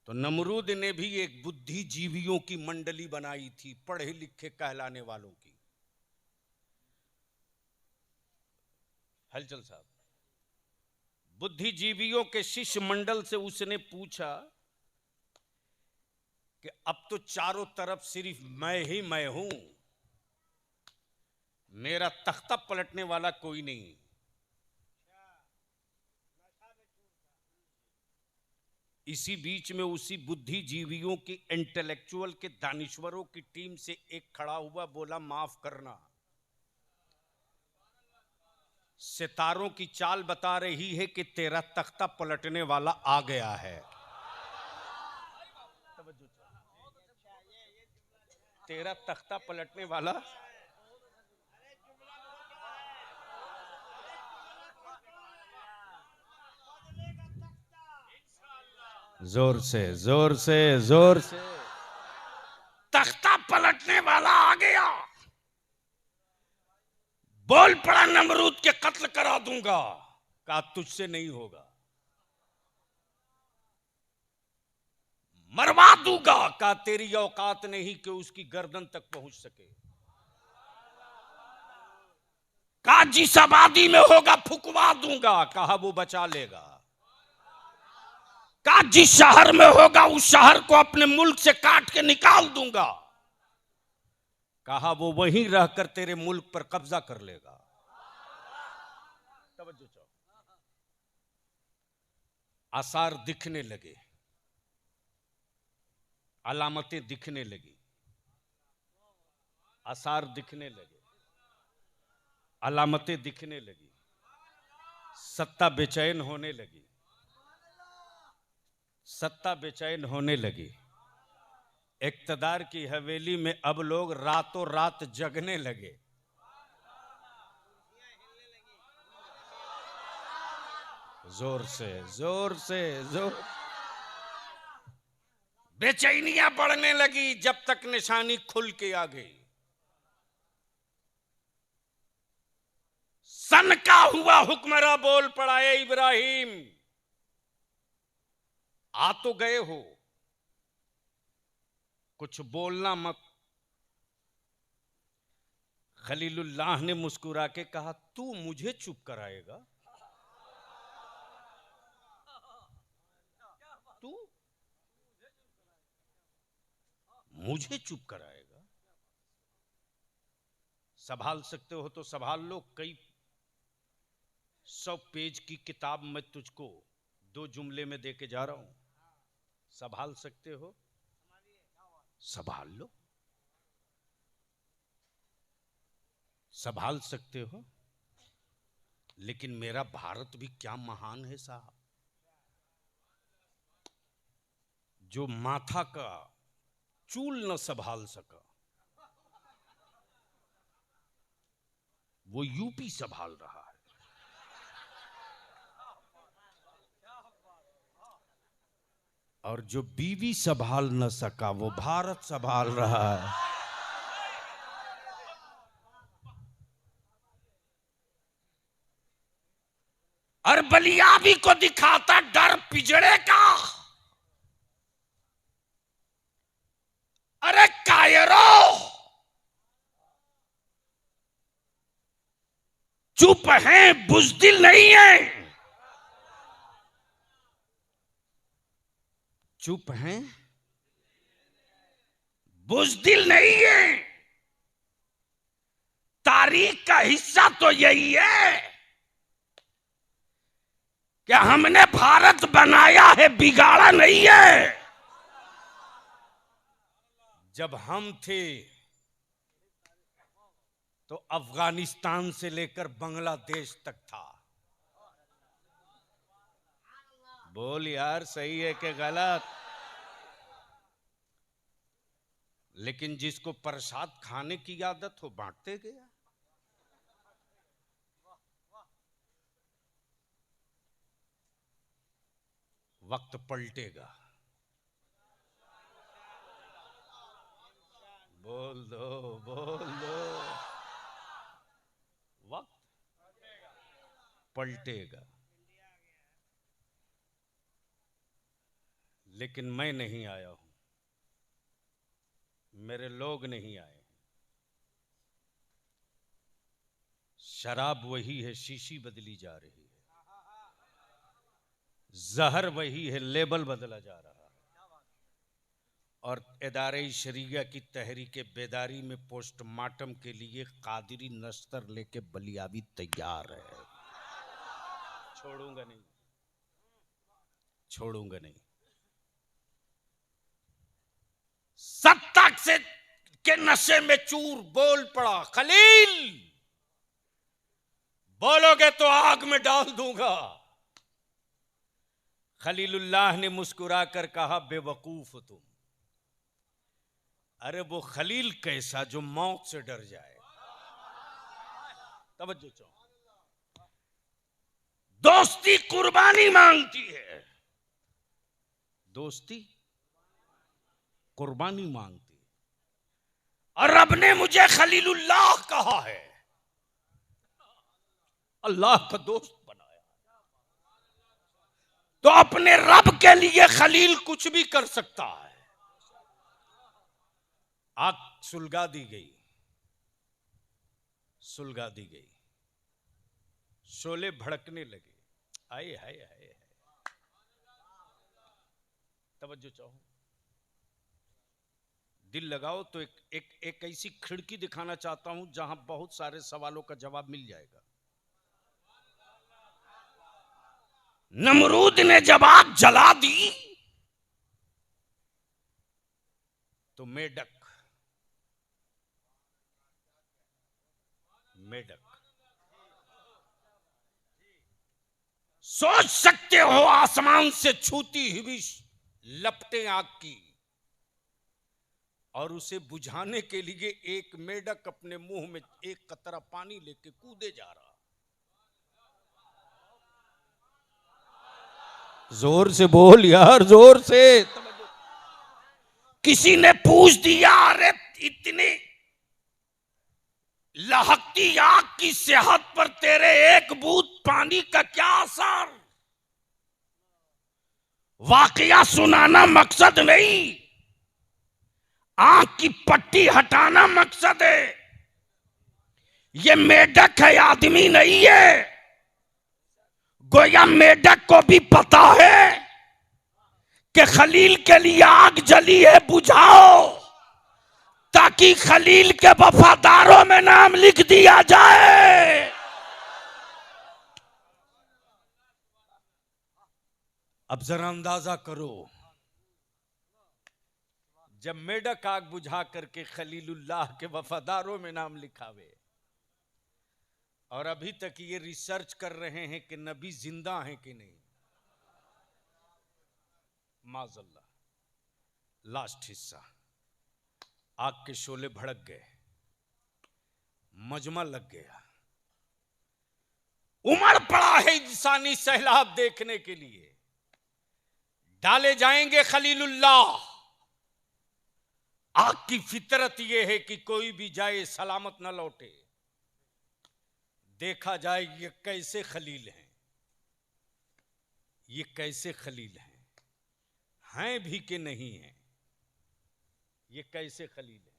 Speaker 2: तो नमरूद ने भी एक बुद्धिजीवियों की मंडली बनाई थी, पढ़े लिखे कहलाने वालों की। हलचल साहब, बुद्धिजीवियों के शिष्य मंडल से उसने पूछा कि अब तो चारों तरफ सिर्फ मैं हूं, मेरा तख्ता पलटने वाला कोई नहीं। इसी बीच में उसी बुद्धिजीवियों की इंटेलेक्चुअल के दानिश्वरों की टीम से एक खड़ा हुआ, बोला माफ करना, सितारों की चाल बता रही है कि तेरा तख्ता पलटने वाला आ गया है। तेरा तख्ता पलटने वाला जोर से जोर से जोर से।
Speaker 1: तख्ता पलटने वाला आ गया। बोल पड़ा नमरूद के कत्ल करा दूंगा।
Speaker 2: कहा तुझसे नहीं होगा।
Speaker 1: मरवा दूंगा।
Speaker 2: कहा तेरी औकात नहीं कि उसकी गर्दन तक पहुंच सके।
Speaker 1: कहा जिस आबादी में होगा फुकवा दूंगा।
Speaker 2: कहा वो बचा लेगा।
Speaker 1: कहा जिस शहर में होगा उस शहर को अपने मुल्क से काट के निकाल दूंगा।
Speaker 2: कहा वो वहीं रहकर तेरे मुल्क पर कब्जा कर लेगा। तवज्जो चाहो, आसार दिखने लगे, अलामतें दिखने लगी। आसार दिखने लगे, अलामतें दिखने लगी, सत्ता बेचैन होने लगी, सत्ता बेचैन होने लगी। इक्तदार की हवेली में अब लोग रातों रात जगने लगे। जोर से जोर से जोर। बेचैनियां बढ़ने लगी जब तक निशानी खुल के आ गई। सन का हुआ हुक्मरा बोल पड़ा, ए इब्राहिम आ तो गए हो, कुछ बोलना मत। खलीलुल्लाह ने मुस्कुरा के कहा, तू मुझे चुप कराएगा? तू मुझे चुप कराएगा? संभाल सकते हो तो संभाल लो। कई 100 पेज की किताब मैं तुझको 2 जुमले में देके जा रहा हूं। संभाल सकते हो, संभाल लो। संभाल सकते हो। लेकिन मेरा भारत भी क्या महान है साहब, जो माथा का चूल न संभाल सका वो यूपी संभाल रहा है। और जो बीवी संभाल न सका वो भारत संभाल रहा है। और बलियाबी को दिखाता डर पिजड़े का। अरे कायरो, चुप हैं, बुज़दिल नहीं है। चुप हैं, बुज़दिल नहीं है। तारीख का हिस्सा तो यही है कि हमने भारत बनाया है, बिगाड़ा नहीं है। जब हम थे तो अफगानिस्तान से लेकर बांग्लादेश तक था। बोल यार, सही है कि गलत? लेकिन जिसको प्रसाद खाने की आदत हो बांटते गया। वक्त पलटेगा। बोल दो, बोल दो। वक्त पलटेगा। लेकिन मैं नहीं आया हूं, मेरे लोग नहीं आए। शराब वही है, शीशी बदली जा रही है। जहर वही है, लेबल बदला जा रहा है। और इदारे शरिया की तहरीक बेदारी में पोस्टमार्टम के लिए कादिरी नस्तर लेके बलियाबी तैयार है। छोड़ूंगा नहीं, छोड़ूंगा नहीं। सत्ता से के नशे में चूर बोल पड़ा, खलील बोलोगे तो आग में डाल दूंगा। खलीलुल्लाह ने मुस्कुरा कर कहा, बेवकूफ हो तुम। अरे वो खलील कैसा जो मौत से डर जाए। तवज्जो चाहो। दोस्ती कुर्बानी मांगती है, दोस्ती कुर्बानी मांगती है। और रब ने मुझे खलीलुल्लाह कहा है, अल्लाह का दोस्त बनाया। तो अपने रब के लिए खलील कुछ भी कर सकता है। आग सुलगा दी गई, सुलगा दी गई। शोले भड़कने लगे। आए हाय हाय। तवज्जो चाहो, दिल लगाओ तो एक ऐसी खिड़की दिखाना चाहता हूं जहां बहुत सारे सवालों का जवाब मिल जाएगा। नमरूद ने जब आग जला दी तो मेढक मेढक।
Speaker 1: सोच सकते हो आसमान से छूती हुई
Speaker 2: लपटें आग की, और उसे बुझाने के लिए एक मेढक अपने मुंह में एक कतरा पानी लेके कूदे जा रहा। जोर से बोल यार, जोर से।
Speaker 1: किसी ने पूछ दिया, अरे इतनी लहकती आग की सेहत पर तेरे एक बूंद पानी का क्या असर? वाकया सुनाना मकसद नहीं, आंख की पट्टी हटाना मकसद है। ये मेढक है, आदमी नहीं है। गोया मेढक को भी पता है कि खलील के लिए आग जली है, बुझाओ, ताकि खलील के वफादारों में नाम लिख दिया जाए।
Speaker 2: अब जरा अंदाजा करो, जब मेढक आग बुझा करके खलीलुल्लाह के वफादारों में नाम लिखावे, और अभी तक ये रिसर्च कर रहे हैं कि नबी जिंदा हैं कि नहीं। माज़ल्लाह, लास्ट हिस्सा, आग के शोले भड़क गए, मजमा लग गया, उमड़ पड़ा है इंसानी सैलाब देखने के लिए। डाले जाएंगे खलीलुल्लाह। आग की फितरत यह है कि कोई भी जाए सलामत न लौटे। देखा जाए ये कैसे खलील हैं, ये कैसे खलील हैं भी कि नहीं हैं, ये कैसे खलील हैं।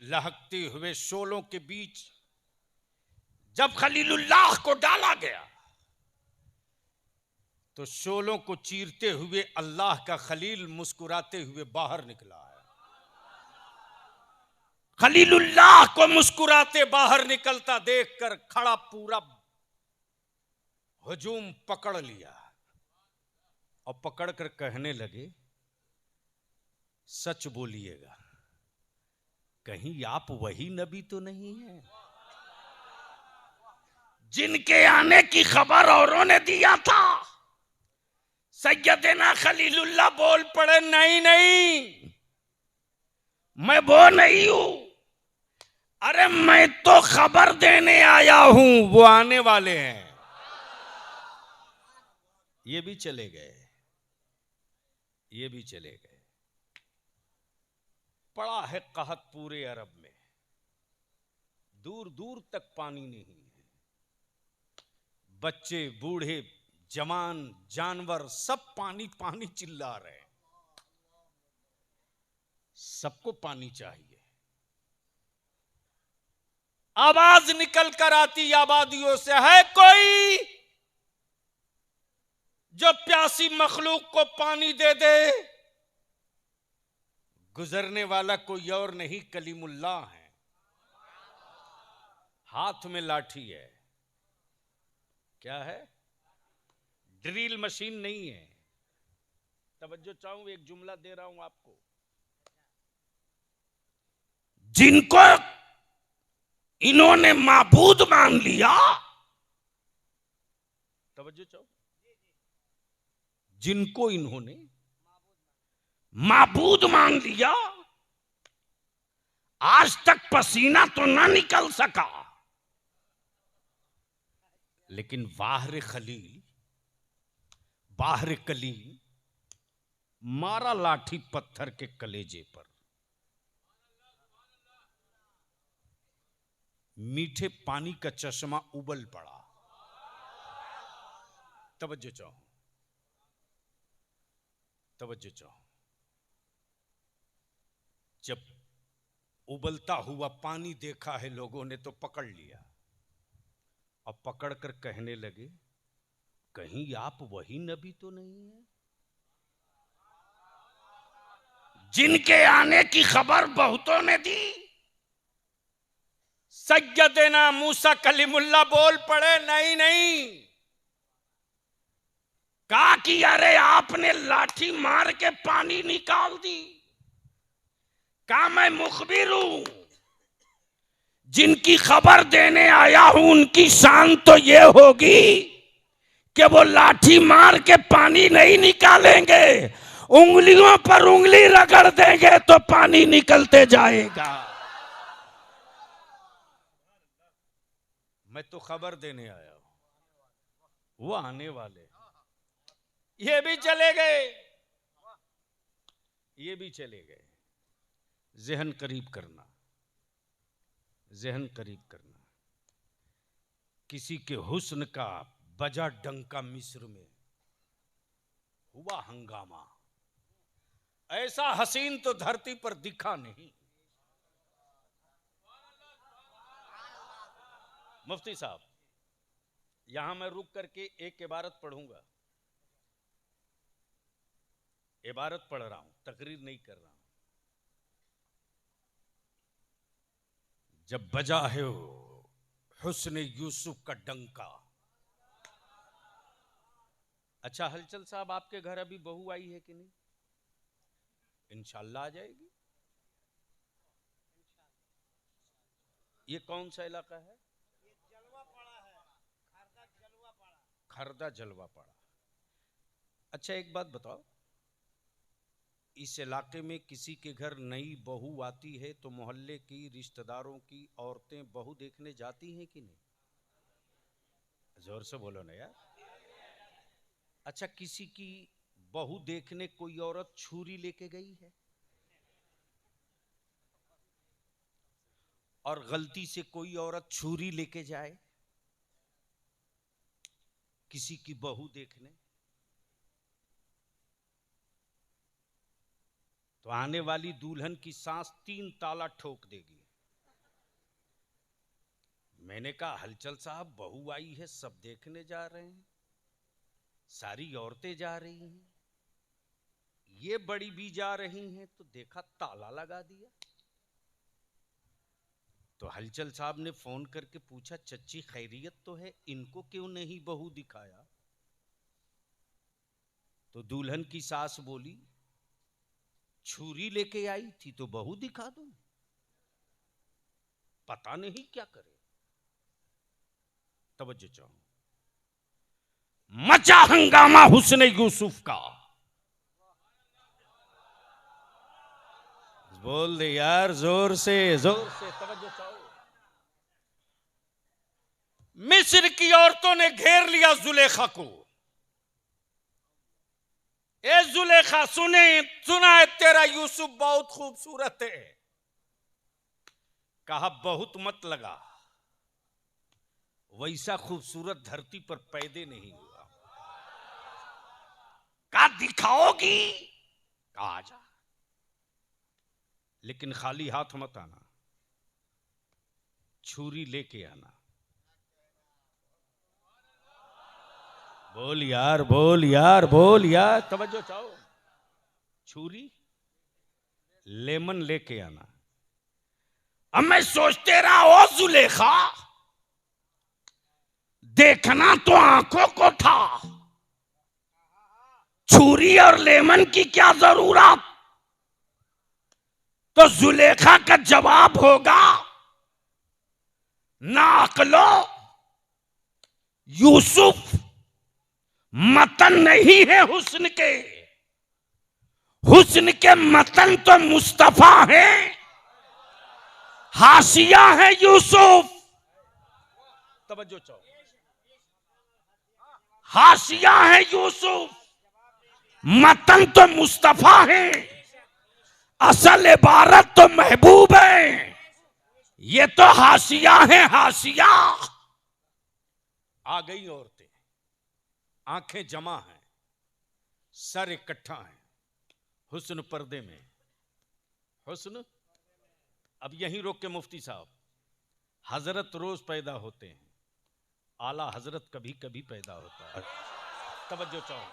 Speaker 2: लहकती हुए शोलों के बीच
Speaker 1: जब खलीलुल्लाह को डाला गया
Speaker 2: तो शोलों को चीरते हुए अल्लाह का खलील मुस्कुराते हुए बाहर निकला है। खलीलुल्लाह को मुस्कुराते बाहर निकलता देखकर खड़ा पूरा हुजूम पकड़ लिया और पकड़कर कहने लगे, सच बोलिएगा, कहीं आप वही नबी तो नहीं हैं
Speaker 1: जिनके आने की खबर औरों ने दिया था। सैयदना खलीलुल्लाह बोल पड़े, नहीं नहीं, मैं वो नहीं हूं। अरे मैं तो खबर देने आया हूं,
Speaker 2: वो आने वाले हैं। ये भी चले गए, ये भी चले गए। पड़ा है कहत पूरे अरब में, दूर दूर तक पानी नहीं है। बच्चे, बूढ़े, जवान, जानवर सब पानी पानी चिल्ला रहे हैं। सबको पानी चाहिए। आवाज निकल कर आती आबादियों से, है कोई जो प्यासी मखलूक को पानी दे दे? गुजरने वाला कोई और नहीं, कलीमुल्लाह है। हाथ में लाठी है। क्या है? ड्रिल मशीन नहीं है। तवज्जो चाहूं, एक जुमला दे रहा हूं आपको।
Speaker 1: जिनको इन्होंने माबूद मान लिया,
Speaker 2: तवज्जो चाहो, जिनको इन्होंने
Speaker 1: माबूद मान लिया, आज तक पसीना तो ना निकल सका,
Speaker 2: लेकिन बाहर खलील, बाहर कलील मारा लाठी पत्थर के कलेजे पर। मीठे पानी का चश्मा उबल पड़ा। तवज्जो चाहो, तवज्जो चाहो। जब उबलता हुआ पानी देखा है लोगों ने तो पकड़ लिया और पकड़कर कहने लगे, कहीं आप वही नबी तो नहीं है
Speaker 1: जिनके आने की खबर बहुतों ने दी।
Speaker 2: सैयदना मूसा कलीमुल्लाह बोल पड़े, नहीं नहीं।
Speaker 1: कहा कि अरे आपने लाठी मार के पानी निकाल दी। कहा मैं मुखबिर हूं, जिनकी खबर देने आया हूं उनकी शान तो ये होगी कि वो लाठी मार के पानी नहीं निकालेंगे, उंगलियों पर उंगली रगड़ देंगे तो पानी निकलते जाएगा।
Speaker 2: मैं तो खबर देने आया हूं, वो आने वाले, ये भी चले गए, ये भी चले गए। ज़हन करीब करना, ज़हन करीब करना। किसी के हुस्न का बजा डंका मिस्र में, हुआ हंगामा, ऐसा हसीन तो धरती पर दिखा नहीं। मुफ्ती साहब, यहां मैं रुक करके एक इबारत पढ़ूंगा, इबारत पढ़ रहा हूं, तकरीर नहीं कर रहा हूं। जब बजा है हुस्न यूसुफ का डंका। अच्छा हलचल साहब, आपके घर अभी बहू आई है कि नहीं? इंशाल्लाह आ जाएगी। ये कौन सा इलाका है? खरदा जलवा पड़ा। अच्छा एक बात बताओ, इस इलाके में किसी के घर नई बहू आती है तो मोहल्ले की, रिश्तेदारों की औरतें बहू देखने जाती हैं कि नहीं? जोर से बोलो ना यार। अच्छा किसी की बहू देखने कोई औरत छुरी लेके गई है और गलती से कोई औरत छुरी लेके जाए किसी की बहू देखने, तो आने वाली दुल्हन की सांस 3 ताला ठोक देगी। मैंने कहा हलचल साहब, बहू आई है, सब देखने जा रहे हैं, सारी औरतें जा रही हैं, ये बड़ी भी जा रही हैं, तो देखा ताला लगा दिया। तो हलचल साहब ने फोन करके पूछा, चच्ची खैरियत तो है, इनको क्यों नहीं बहू दिखाया? तो दुल्हन की सास बोली, छुरी लेके आई थी तो बहू दिखा दूं, पता नहीं क्या करे। तवज्जो चाहूं,
Speaker 1: मचा हंगामा हुस्न यूसुफ का।
Speaker 2: बोल दे यार जोर से, जोर से तवज्जो चाहो। मिस्र की औरतों ने घेर लिया जुलेखा को। ए जुलेखा, सुना है तेरा यूसुफ बहुत खूबसूरत है। कहा बहुत मत लगा, वैसा खूबसूरत धरती पर पैदा नहीं हुआ।
Speaker 1: का दिखाओगी?
Speaker 2: कहा जा, लेकिन खाली हाथ मत आना, छुरी लेके आना। बोल यार, बोल यार, बोल यार, तवज्जो चाहो। छुरी लेमन लेके आना।
Speaker 1: अब मैं सोचते रहा, ओ जुलेखा, देखना तो आंखों को था, छुरी और लेमन की क्या जरूरत? तो जुलेखा का जवाब होगा, ना अकलो, यूसुफ मतन नहीं है हुस्न के, हुस्न के मतन तो मुस्तफा है, हाशिया है यूसुफ।
Speaker 2: तवज्जो चाहो,
Speaker 1: हाशिया है यूसुफ, मतन तो मुस्तफा है, असल इबारत तो महबूब है। ये तो हाशिया है, हाशिया।
Speaker 2: आ गई औरतें, आंखें जमा हैं, सर इकट्ठा है, हुस्न पर्दे में। हुस्न अब यहीं रोक के मुफ्ती साहब, हजरत रोज पैदा होते हैं, आला हजरत कभी कभी पैदा होता है। तवज्जो चाहो,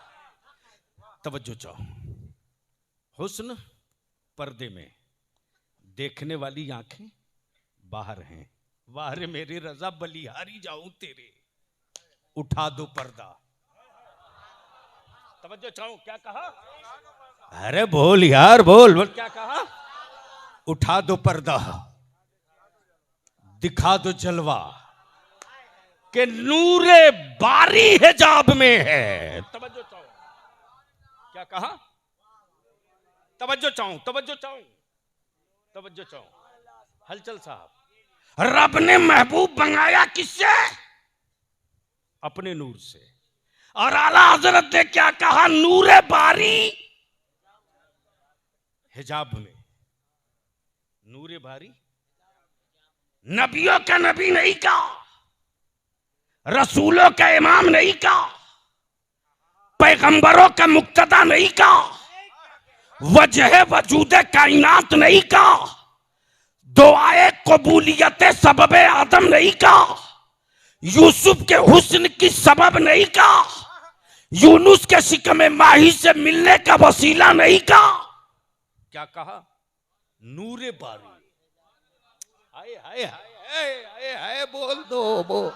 Speaker 2: तवज्जो चाहो। हुस्न पर्दे में, देखने वाली आंखें बाहर हैं। वाह मेरे रजा, बलिहारी जाऊं तेरे, उठा दो पर्दा। तवज्जो चाहो, क्या कहा? अरे बोल यार, बोल, बोल क्या कहा? उठा दो पर्दा, दिखा दो जलवा कि नूरे बारी हिजाब में है। तवज्जो चाहो, क्या कहा? तवज्जो चाहूं, तवज्जो चाहूं, तवज्जो चाहूं। हलचल साहब,
Speaker 1: रब ने महबूब बनाया किससे?
Speaker 2: अपने नूर से।
Speaker 1: और आला हजरत ने क्या कहा? नूरे बारी
Speaker 2: हिजाब में। नूरे बारी,
Speaker 1: नबियों का नबी नहीं कहा, रसूलों का इमाम नहीं कहा, पैगंबरों का मुक्तदा नहीं कहा, वजह वजूद कायनात नहीं कहा, दुआए कबूलियत सबब आदम नहीं कहा, यूसुफ के हुस्न की सबब नहीं कहा, यूनुस के शिकम माही से मिलने का वसीला नहीं कहा।
Speaker 2: क्या कहा? नूरे बारी। हाय हाय हाय हाय हाय, बोल दो, बोल।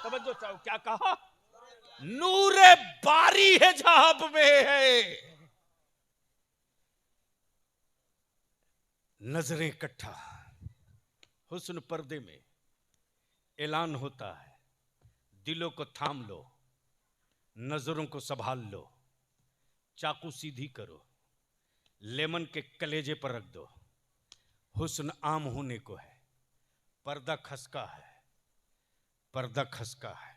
Speaker 2: तवज्जो चाहो, क्या कहा? नूरे बारी हिजाब में है। नजरें इकट्ठा, हुस्न पर्दे में, ऐलान होता है, दिलों को थाम लो, नजरों को संभाल लो, चाकू सीधी करो, लेमन के कलेजे पर रख दो। हुस्न आम होने को है, पर्दा खसका है, पर्दा खसका है,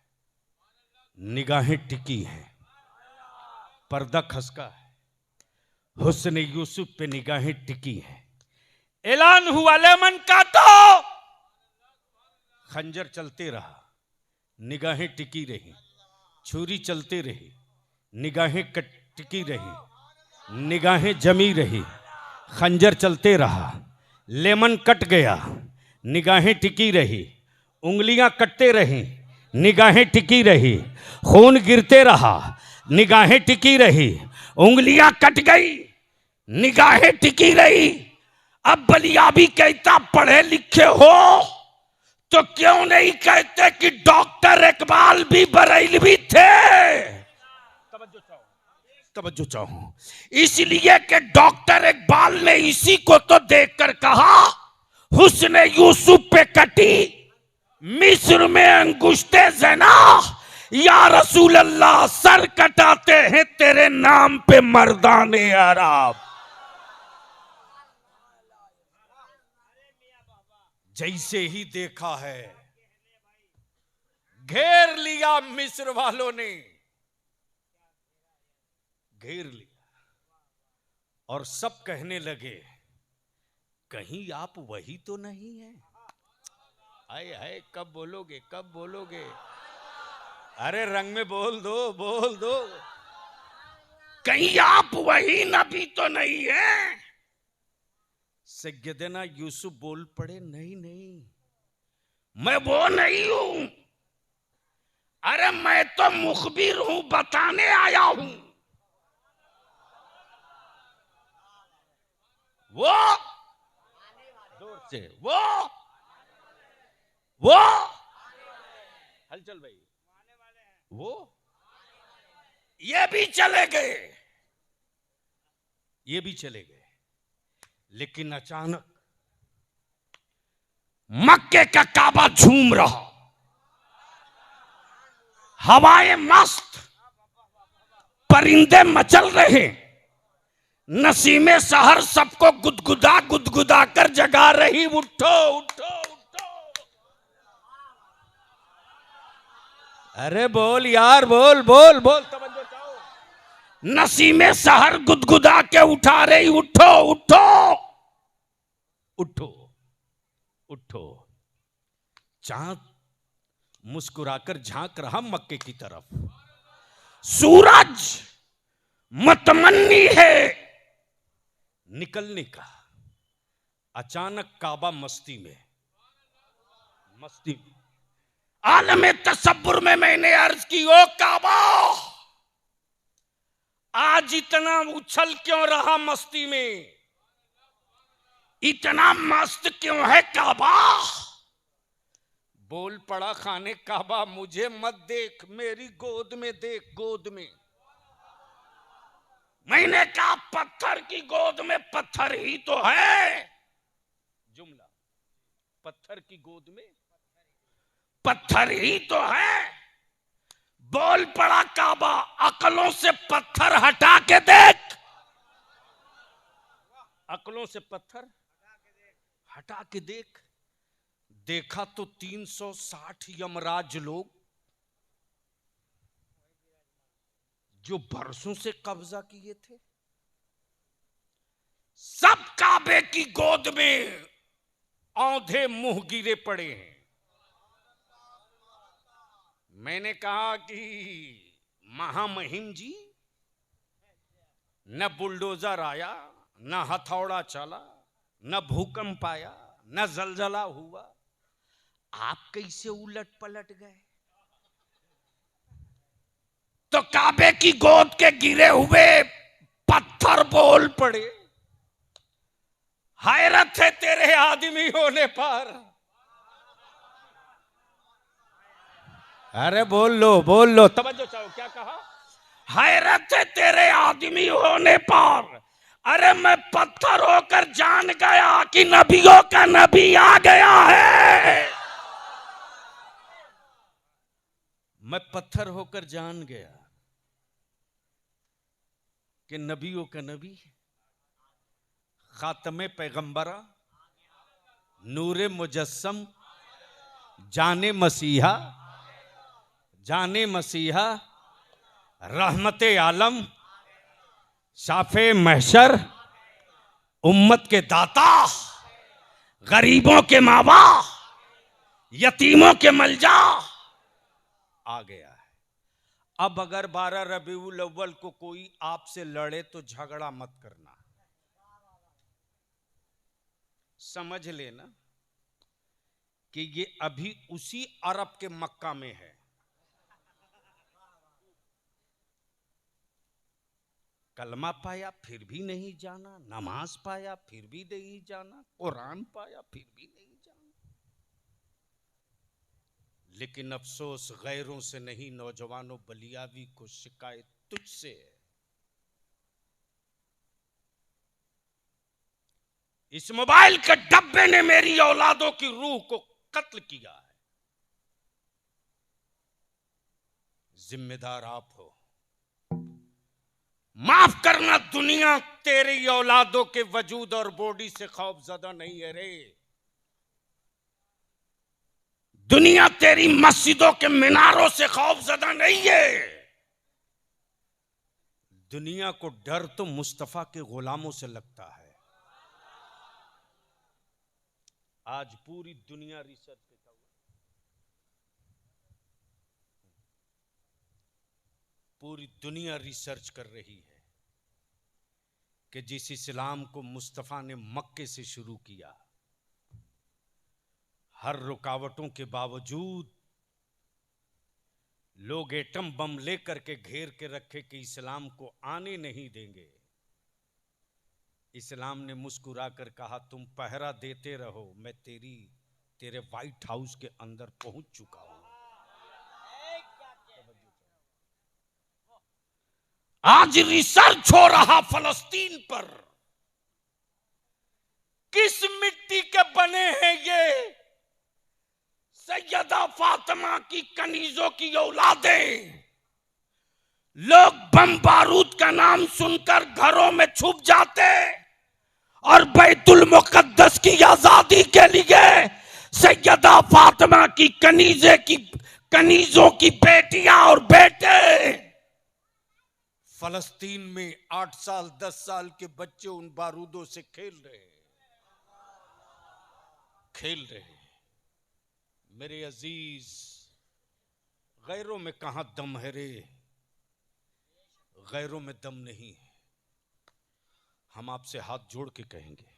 Speaker 2: निगाहें टिकी हैं, पर्दा खसका है, हुस्न यूसुफ पे निगाहें टिकी हैं। ऐलान हुआ लेमन का, तो खंजर चलते रहा, निगाहें टिकी रही, छुरी चलते रही, निगाहें टिकी रही, निगाहें जमी रही, खंजर चलते रहा, लेमन कट गया, निगाहें टिकी रही, उंगलियां कटते रही, निगाहें टिकी रही, खून गिरते रहा, निगाहें टिकी रही,
Speaker 1: उंगलियां कट गई, निगाहें टिकी रही। अब बलियाबी कहता पढ़े लिखे हो तो क्यों नहीं कहते कि डॉक्टर इकबाल भी बरेलवी थे?
Speaker 2: तवज्जो चाहो,
Speaker 1: इसलिए कि डॉक्टर इकबाल ने इसी को तो देखकर कहा, हुस्न यूसुफ पे कटी मिस्र में अंगुश्ते ज़ना, या रसूल अल्लाह सर कटाते हैं तेरे नाम पे मर्दाने अरब।
Speaker 2: जैसे ही देखा है, घेर लिया मिस्र वालों ने, घेर लिया, और सब कहने लगे कहीं आप वही तो नहीं है। आए हाय, कब बोलोगे, कब बोलोगे? अरे रंग में बोल दो, बोल दो।
Speaker 1: कहीं आप वही नबी तो नहीं है?
Speaker 2: सैयदना यूसुफ बोल पड़े, नहीं नहीं,
Speaker 1: मैं वो नहीं हूं। अरे मैं तो मुखबिर हूं, बताने आया हूं। वो
Speaker 2: जोर से,
Speaker 1: वो
Speaker 2: हलचल भाई, वो
Speaker 1: ये भी चले गए,
Speaker 2: ये भी चले गए, लेकिन अचानक
Speaker 1: मक्के का काबा झूम रहा, हवाएं मस्त, परिंदे मचल रहे, नसीमे सहर सबको गुदगुदा गुदगुदा कर जगा रही, उठो उठो उठो।
Speaker 2: अरे बोल यार, बोल बोल बोल, तवज्जो चाहो।
Speaker 1: नसीमे सहर गुदगुदा के उठा रही, उठो उठो
Speaker 2: उठो उठो। चांद मुस्कुराकर झांक रहा मक्के की तरफ।
Speaker 1: सूरज मतमन्नी है
Speaker 2: निकलने का। अचानक काबा मस्ती में, मस्ती में,
Speaker 1: आलम तसब्बुर में मैंने अर्ज की, ओ काबा
Speaker 2: आज इतना उछल क्यों रहा मस्ती में?
Speaker 1: इतना मस्त क्यों है काबा?
Speaker 2: बोल पड़ा खाने काबा, मुझे मत देख, मेरी गोद में देख, गोद में।
Speaker 1: मैंने कहा पत्थर की गोद में पत्थर ही तो है।
Speaker 2: जुमला, पत्थर की गोद में
Speaker 1: पत्थर ही तो है। बोल पड़ा काबा, अकलों से पत्थर हटा के देख।
Speaker 2: अकलों से पत्थर हटा के देख। देखा तो 360 यमराज लोग जो बरसों से कब्जा किए थे,
Speaker 1: सब काबे की गोद में
Speaker 2: औंधे मुंह गिरे पड़े हैं। मैंने कहा कि महामहिम जी, न बुलडोजर आया, न हथौड़ा चला, न भूकंप आया, न जलजला हुआ, आप कैसे उलट पलट गए?
Speaker 1: तो काबे की गोद के गिरे हुए पत्थर बोल पड़े।
Speaker 2: हैरत है तेरे आदमी होने पर। अरे बोल लो, तवज्जो चाहो। क्या कहा?
Speaker 1: हैरत है तेरे आदमी होने पर। अरे मैं पत्थर होकर जान गया कि नबियों का नबी आ गया है।
Speaker 2: मैं पत्थर होकर जान गया कि नबियों का नबी, खातमे पैगंबरा, नूरे मुजस्सम, जाने मसीहा, रहमते आलम, शाफे महशर,
Speaker 1: उम्मत के दाता, गरीबों के मावा, यतीमों के मलजा
Speaker 2: आ गया है। अब अगर 12 रबीउल अव्वल को कोई आपसे लड़े तो झगड़ा मत करना, समझ लेना कि ये अभी उसी अरब के मक्का में है। कलमा पाया फिर भी नहीं जाना, नमाज पाया फिर भी नहीं जाना, कुरान पाया फिर भी नहीं जाना। लेकिन अफसोस गैरों से नहीं, नौजवानों बलियावी को शिकायत तुझसे है।
Speaker 1: इस मोबाइल के डब्बे ने मेरी औलादों की रूह को कत्ल किया है।
Speaker 2: जिम्मेदार आप हो।
Speaker 1: माफ करना दुनिया,
Speaker 2: तेरी औलादों के वजूद और बॉडी से खौफजदा नहीं है रे।
Speaker 1: दुनिया तेरी मस्जिदों के मीनारों से खौफजदा नहीं है।
Speaker 2: दुनिया को डर तो मुस्तफा के गुलामों से लगता है। आज पूरी दुनिया रिसर्च पे पूरी दुनिया रिसर्च कर रही है कि जिस इस्लाम को मुस्तफा ने मक्के से शुरू किया, हर रुकावटों के बावजूद लोग एटम बम लेकर के घेर के रखे कि इस्लाम को आने नहीं देंगे। इस्लाम ने मुस्कुरा कर कहा, तुम पहरा देते रहो, मैं तेरे व्हाइट हाउस के अंदर पहुंच चुका हूं।
Speaker 1: आज रिसर्च हो रहा फलस्तीन पर।
Speaker 2: किस मिट्टी के बने हैं ये?
Speaker 1: सैयदा फातिमा की कनीजों की औलादें। लोग बम बारूद का नाम सुनकर घरों में छुप जाते और बैतुल मुकद्दस की आजादी के लिए सैयदा फातिमा की कनीजों की बेटियां और बेटे
Speaker 2: फलस्तीन में 8 साल 10 साल के बच्चे उन बारूदों से खेल रहे हैं। मेरे अजीज, गैरों में कहां दम है रे? गैरों में दम नहीं है। हम आपसे हाथ जोड़ के कहेंगे,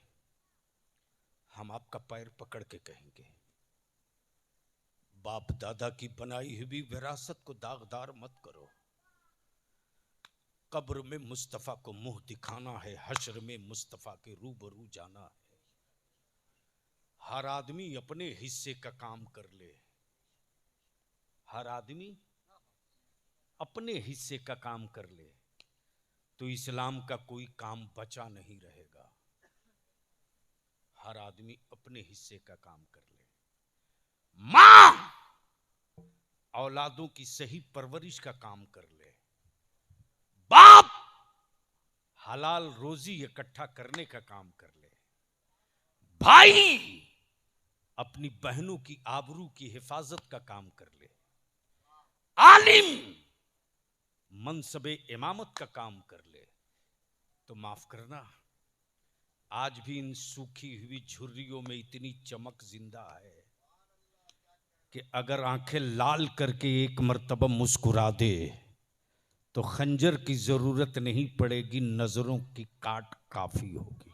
Speaker 2: हम आपका पैर पकड़ के कहेंगे, बाप दादा की बनाई हुई विरासत को दागदार मत करो। कब्र में मुस्तफा को मुंह दिखाना है, हश्र में मुस्तफा के रूबरू जाना है। हर आदमी अपने हिस्से का काम कर ले। हर आदमी अपने हिस्से का काम कर ले तो इस्लाम का कोई काम बचा नहीं रहेगा। हर आदमी अपने हिस्से का काम कर ले।
Speaker 1: मां,
Speaker 2: औलादों की सही परवरिश का काम कर ले।
Speaker 1: बाप
Speaker 2: हलाल रोजी इकट्ठा करने का काम कर ले।
Speaker 1: भाई
Speaker 2: अपनी बहनों की आबरू की हिफाजत का काम कर ले।
Speaker 1: आलिम
Speaker 2: मनसबे इमामत का काम कर ले। तो माफ करना, आज भी इन सूखी हुई झुर्रियों में इतनी चमक जिंदा है कि अगर आंखें लाल करके एक मर्तबा मुस्कुरा दे तो खंजर की जरूरत नहीं पड़ेगी, नजरों की काट काफी होगी।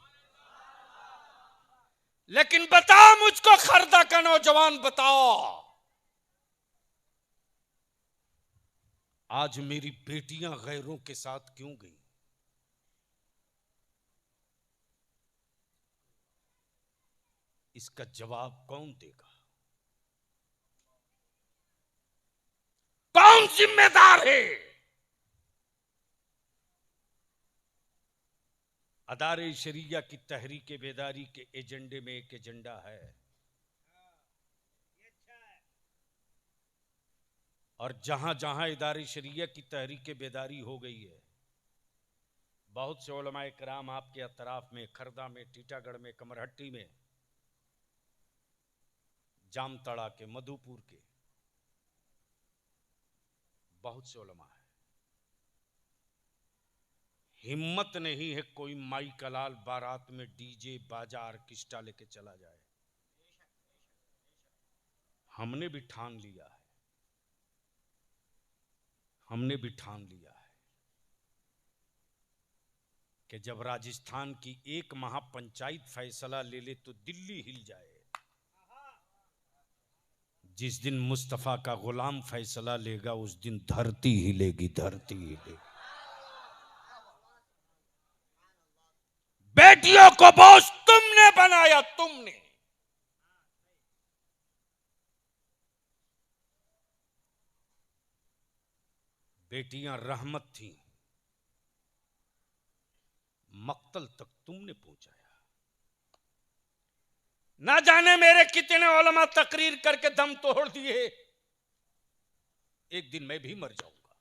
Speaker 2: लेकिन बता मुझको खर्दा का नौजवान, बताओ आज मेरी बेटियां गैरों के साथ क्यों गई? इसका जवाब कौन देगा?
Speaker 1: कौन जिम्मेदार है?
Speaker 2: अदारे शरिया की तहरीक बेदारी के एजेंडे में एक एजेंडा है, और जहां जहां इदारे शरिया की तहरीक बेदारी हो गई है, बहुत से उलमाए कराम आपके अतराफ में, खरदा में, टीटागढ़ में, कमरहट्टी में, जामतड़ा के, मधुपुर के बहुत से उलमा है। हिम्मत नहीं है कोई माई कलाल बारात में डीजे बाजा ऑर्केस्ट्रा लेके चला जाए। हमने भी ठान लिया है, हमने भी ठान लिया है कि जब राजस्थान की एक महापंचायत फैसला ले ले तो दिल्ली हिल जाए। जिस दिन मुस्तफा का गुलाम फैसला लेगा उस दिन धरती हिलेगी, धरती हिलेगी।
Speaker 1: बेटियों को बोझ
Speaker 2: तुमने बनाया, तुमने। बेटियां रहमत थी, मक्तल तक तुमने पहुंचाया। ना जाने मेरे कितने उलमा तकरीर करके दम तोड़ दिए। एक दिन मैं भी मर जाऊंगा,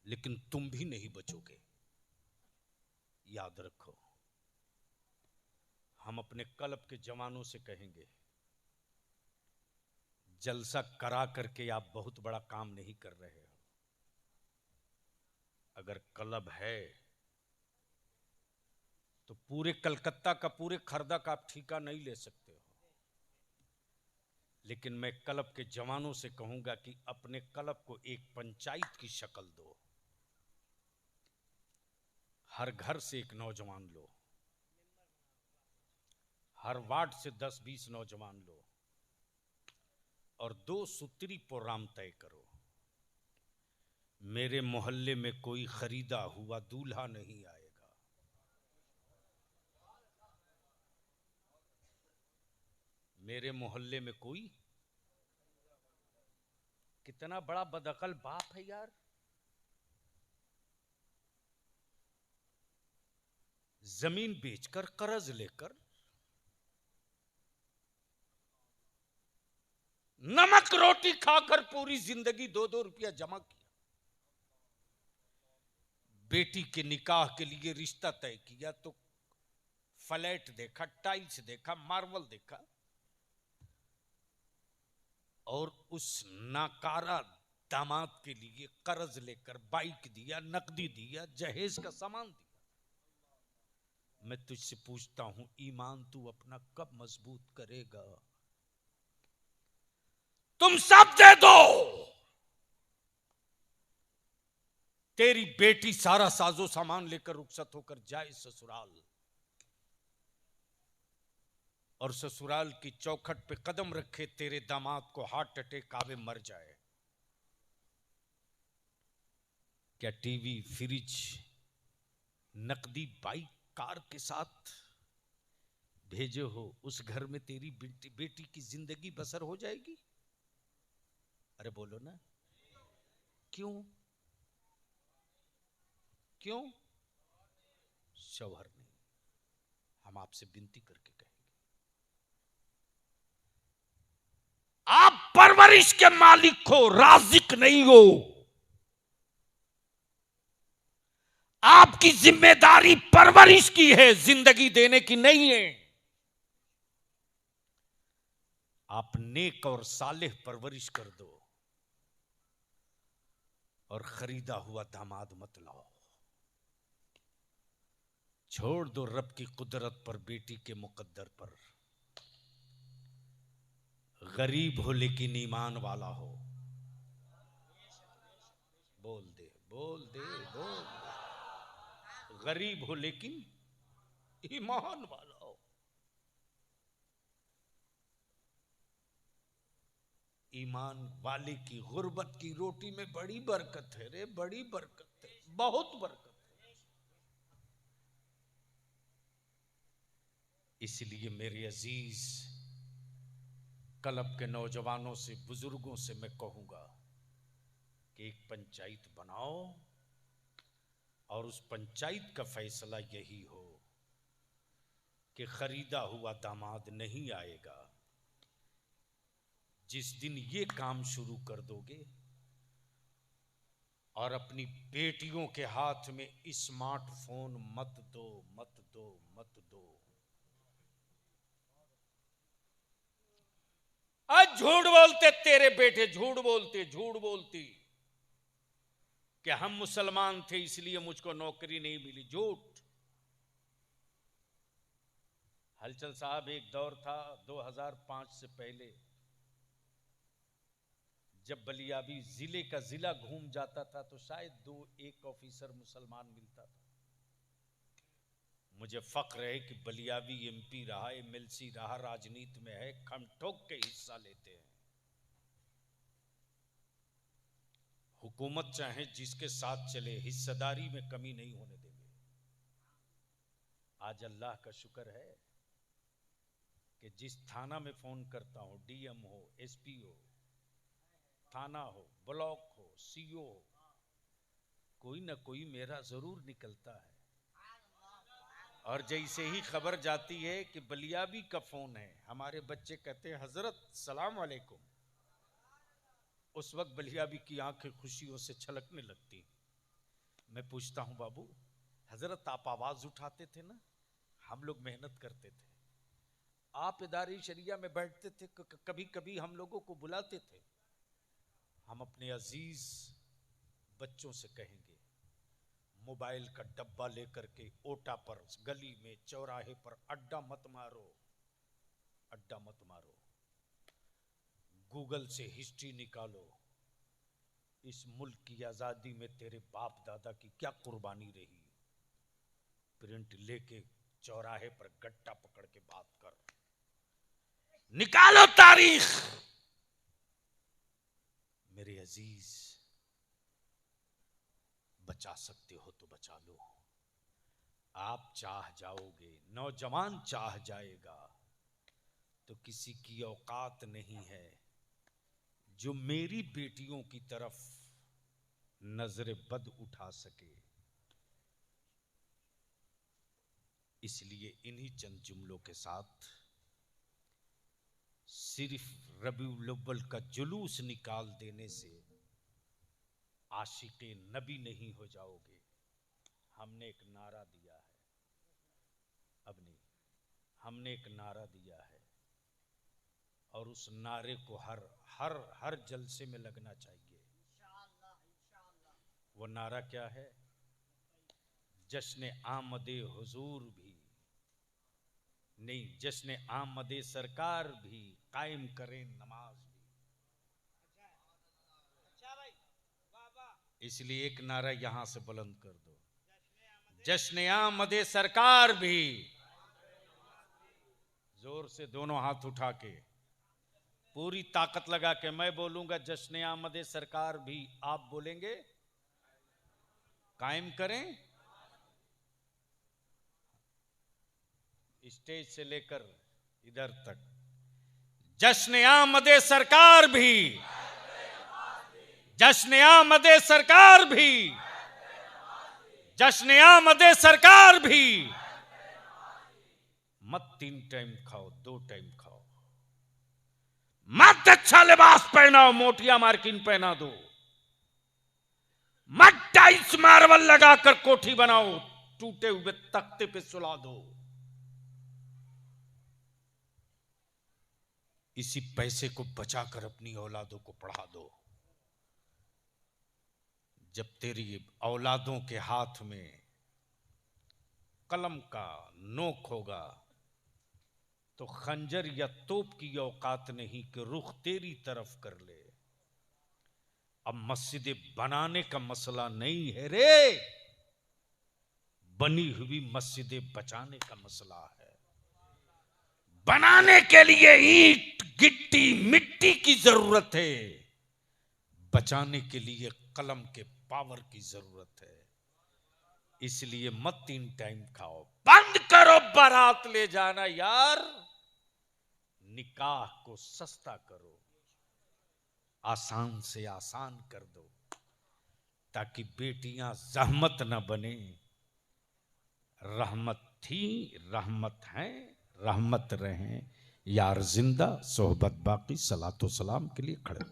Speaker 2: लेकिन तुम भी नहीं बचोगे। याद रखो, हम अपने कल्ब के जवानों से कहेंगे, जलसा करा करके आप बहुत बड़ा काम नहीं कर रहे हो। अगर कल्ब है तो पूरे कलकत्ता का, पूरे खरदा का आप ठेका नहीं ले सकते हो। लेकिन मैं कल्ब के जवानों से कहूंगा कि अपने कल्ब को एक पंचायत की शक्ल दो। हर घर से एक नौजवान लो, हर वार्ड से 10-20 नौजवान लो, और 2 सूत्री प्रोग्राम तय करो। मेरे मोहल्ले में कोई खरीदा हुआ दूल्हा नहीं आएगा। मेरे मोहल्ले में कोई, कितना बड़ा बदअकल बाप है यार। जमीन बेचकर, कर्ज लेकर, नमक रोटी खाकर पूरी जिंदगी 2-2 रुपया जमा किया। बेटी के निकाह के लिए रिश्ता तय किया तो फ्लैट देखा, टाइल्स देखा, मार्बल देखा, और उस नाकारा दामाद के लिए कर्ज लेकर बाइक दिया, नकदी दिया, जहेज का सामान दिया। मैं तुझसे पूछता हूं, ईमान तू अपना कब मजबूत करेगा?
Speaker 1: तुम सब दे दो,
Speaker 2: तेरी बेटी सारा साजो सामान लेकर रुखसत होकर जाए ससुराल, और ससुराल की चौखट पे कदम रखे तेरे दामाद को हार्ट अटैक आवे, मर जाए। क्या टीवी, फ्रिज, नकदी, बाइक, कार के साथ भेजे हो उस घर में तेरी बेटी की जिंदगी बसर हो जाएगी? अरे बोलो ना, क्यों? क्यों? शौहर नहीं। हम आपसे विनती करके कहेंगे,
Speaker 1: आप परवरिश के मालिक हो, राजिक नहीं हो। आपकी जिम्मेदारी परवरिश की है, जिंदगी देने की नहीं है। आप नेक और सालेह परवरिश कर दो और खरीदा हुआ दामाद मत लाओ। छोड़ दो रब की कुदरत पर, बेटी के मुकद्दर पर। गरीब हो लेकिन ईमान वाला हो। बोल दे, बोल दे, बोल दे। गरीब हो लेकिन ईमान वाला हो। ईमान वाले की गुर्बत की रोटी में बड़ी बरकत है रे, बड़ी बरकत है, बहुत बरकत है। इसलिए मेरे अजीज क्लब के नौजवानों से, बुजुर्गों से मैं कहूंगा कि एक पंचायत बनाओ और उस पंचायत का फैसला यही हो कि खरीदा हुआ दामाद नहीं आएगा। जिस दिन ये काम शुरू कर दोगे और अपनी बेटियों के हाथ में स्मार्टफोन मत दो, मत दो, मत दो। आज झूठ बोलते तेरे बेटे, झूठ बोलते, झूठ बोलती कि हम मुसलमान थे इसलिए मुझको नौकरी नहीं मिली। झूठ। हलचल साहब, एक दौर था 2005 से पहले, जब बलियाबी जिले का जिला घूम जाता था तो शायद 2-1 ऑफिसर मुसलमान मिलता था। मुझे फख्र है कि बलियाबी एमपी रहा, एमएलसी रहा, राजनीति में है, खम ठोक के हिस्सा लेते हैं। हुकूमत चाहे जिसके साथ चले, हिस्सेदारी में कमी नहीं होने देंगे। आज अल्लाह का शुक्र है कि जिस थाना में फोन करता हूं, डीएम हो, एसपी हो, थाना हो, ब्लॉक हो, सीओ हो, कोई ना कोई मेरा जरूर निकलता है। और जैसे ही खबर जाती है कि बलियाबी का फोन है, हमारे बच्चे कहते हैं हजरत सलाम वालेकुम, उस वक्त बलियाबी की आंखें खुशियों से छलकने लगती। मैं पूछता हूं बाबू, हजरत आप आवाज उठाते थे ना, हम लोग मेहनत करते थे, आप इदारे शरिया में बैठते थे, कभी कभी हम लोगों को बुलाते थे। हम अपने अजीज बच्चों से कहेंगे, मोबाइल का डब्बा लेकर के ओटा पर, गली में, चौराहे पर अड्डा मत मारो, अड्डा मत मारो। गूगल से हिस्ट्री निकालो, इस मुल्क की आजादी में तेरे बाप दादा की क्या कुर्बानी रही। प्रिंट लेके चौराहे पर गट्टा पकड़ के बात कर, निकालो तारीख। मेरे अजीज, बचा सकते हो तो बचा लो। आप चाह जाओगे, नौजवान चाह जाएगा, तो किसी की औकात नहीं है जो मेरी बेटियों की तरफ नजर बद उठा सके। इसलिए इन्हीं चंद जुमलों के साथ सिर्फ रबीउल अव्वल का जुलूस निकाल देने से आशिके नबी नहीं हो जाओगे। हमने एक नारा दिया है, अब नहीं, हमने एक नारा दिया है और उस नारे को हर हर हर जलसे में लगना चाहिए। वो नारा क्या है? जश्न आमदे हुजूर भी नहीं, जश्न आमदे सरकार भी, कायम करें नमाज भी। इसलिए एक नारा यहां से बुलंद कर दो, जश्न आमदे सरकार भी। जोर से दोनों हाथ उठा के, पूरी ताकत लगा के मैं बोलूंगा जश्न आमदे सरकार भी, आप बोलेंगे कायम करें। स्टेज से लेकर इधर तक, जश्न आमदे सरकार भी, जश्न आमदे सरकार भी, जश्न आमदे सरकार भी। मत 3 टाइम खाओ, 2 टाइम खाओ।
Speaker 2: मत अच्छा लिबास पहनाओ, मोटिया मार्किन पहना दो। मत टाइल्स मार्बल लगाकर कोठी बनाओ, टूटे हुए तख्ते पे सुला दो। इसी पैसे को बचाकर अपनी औलादों को पढ़ा दो। जब तेरी औलादों के हाथ में कलम का नोक होगा तो खंजर या तोप की औकात नहीं कि रुख तेरी तरफ कर ले। अब मस्जिदें बनाने का मसला नहीं है रे, बनी हुई मस्जिदें बचाने का मसला है। बनाने के लिए ईंट, गिट्टी, मिट्टी की जरूरत है, बचाने के लिए कलम के पावर की जरूरत है। इसलिए मत 3 टाइम खाओ, बंद करो बारात ले जाना यार, निकाह को सस्ता करो, आसान से आसान कर दो, ताकि बेटियां जहमत न बने। रहमत थी, रहमत हैं, रहमत रहें। यार जिंदा, सोहबत बाकी। सलातो सलाम के लिए खड़े।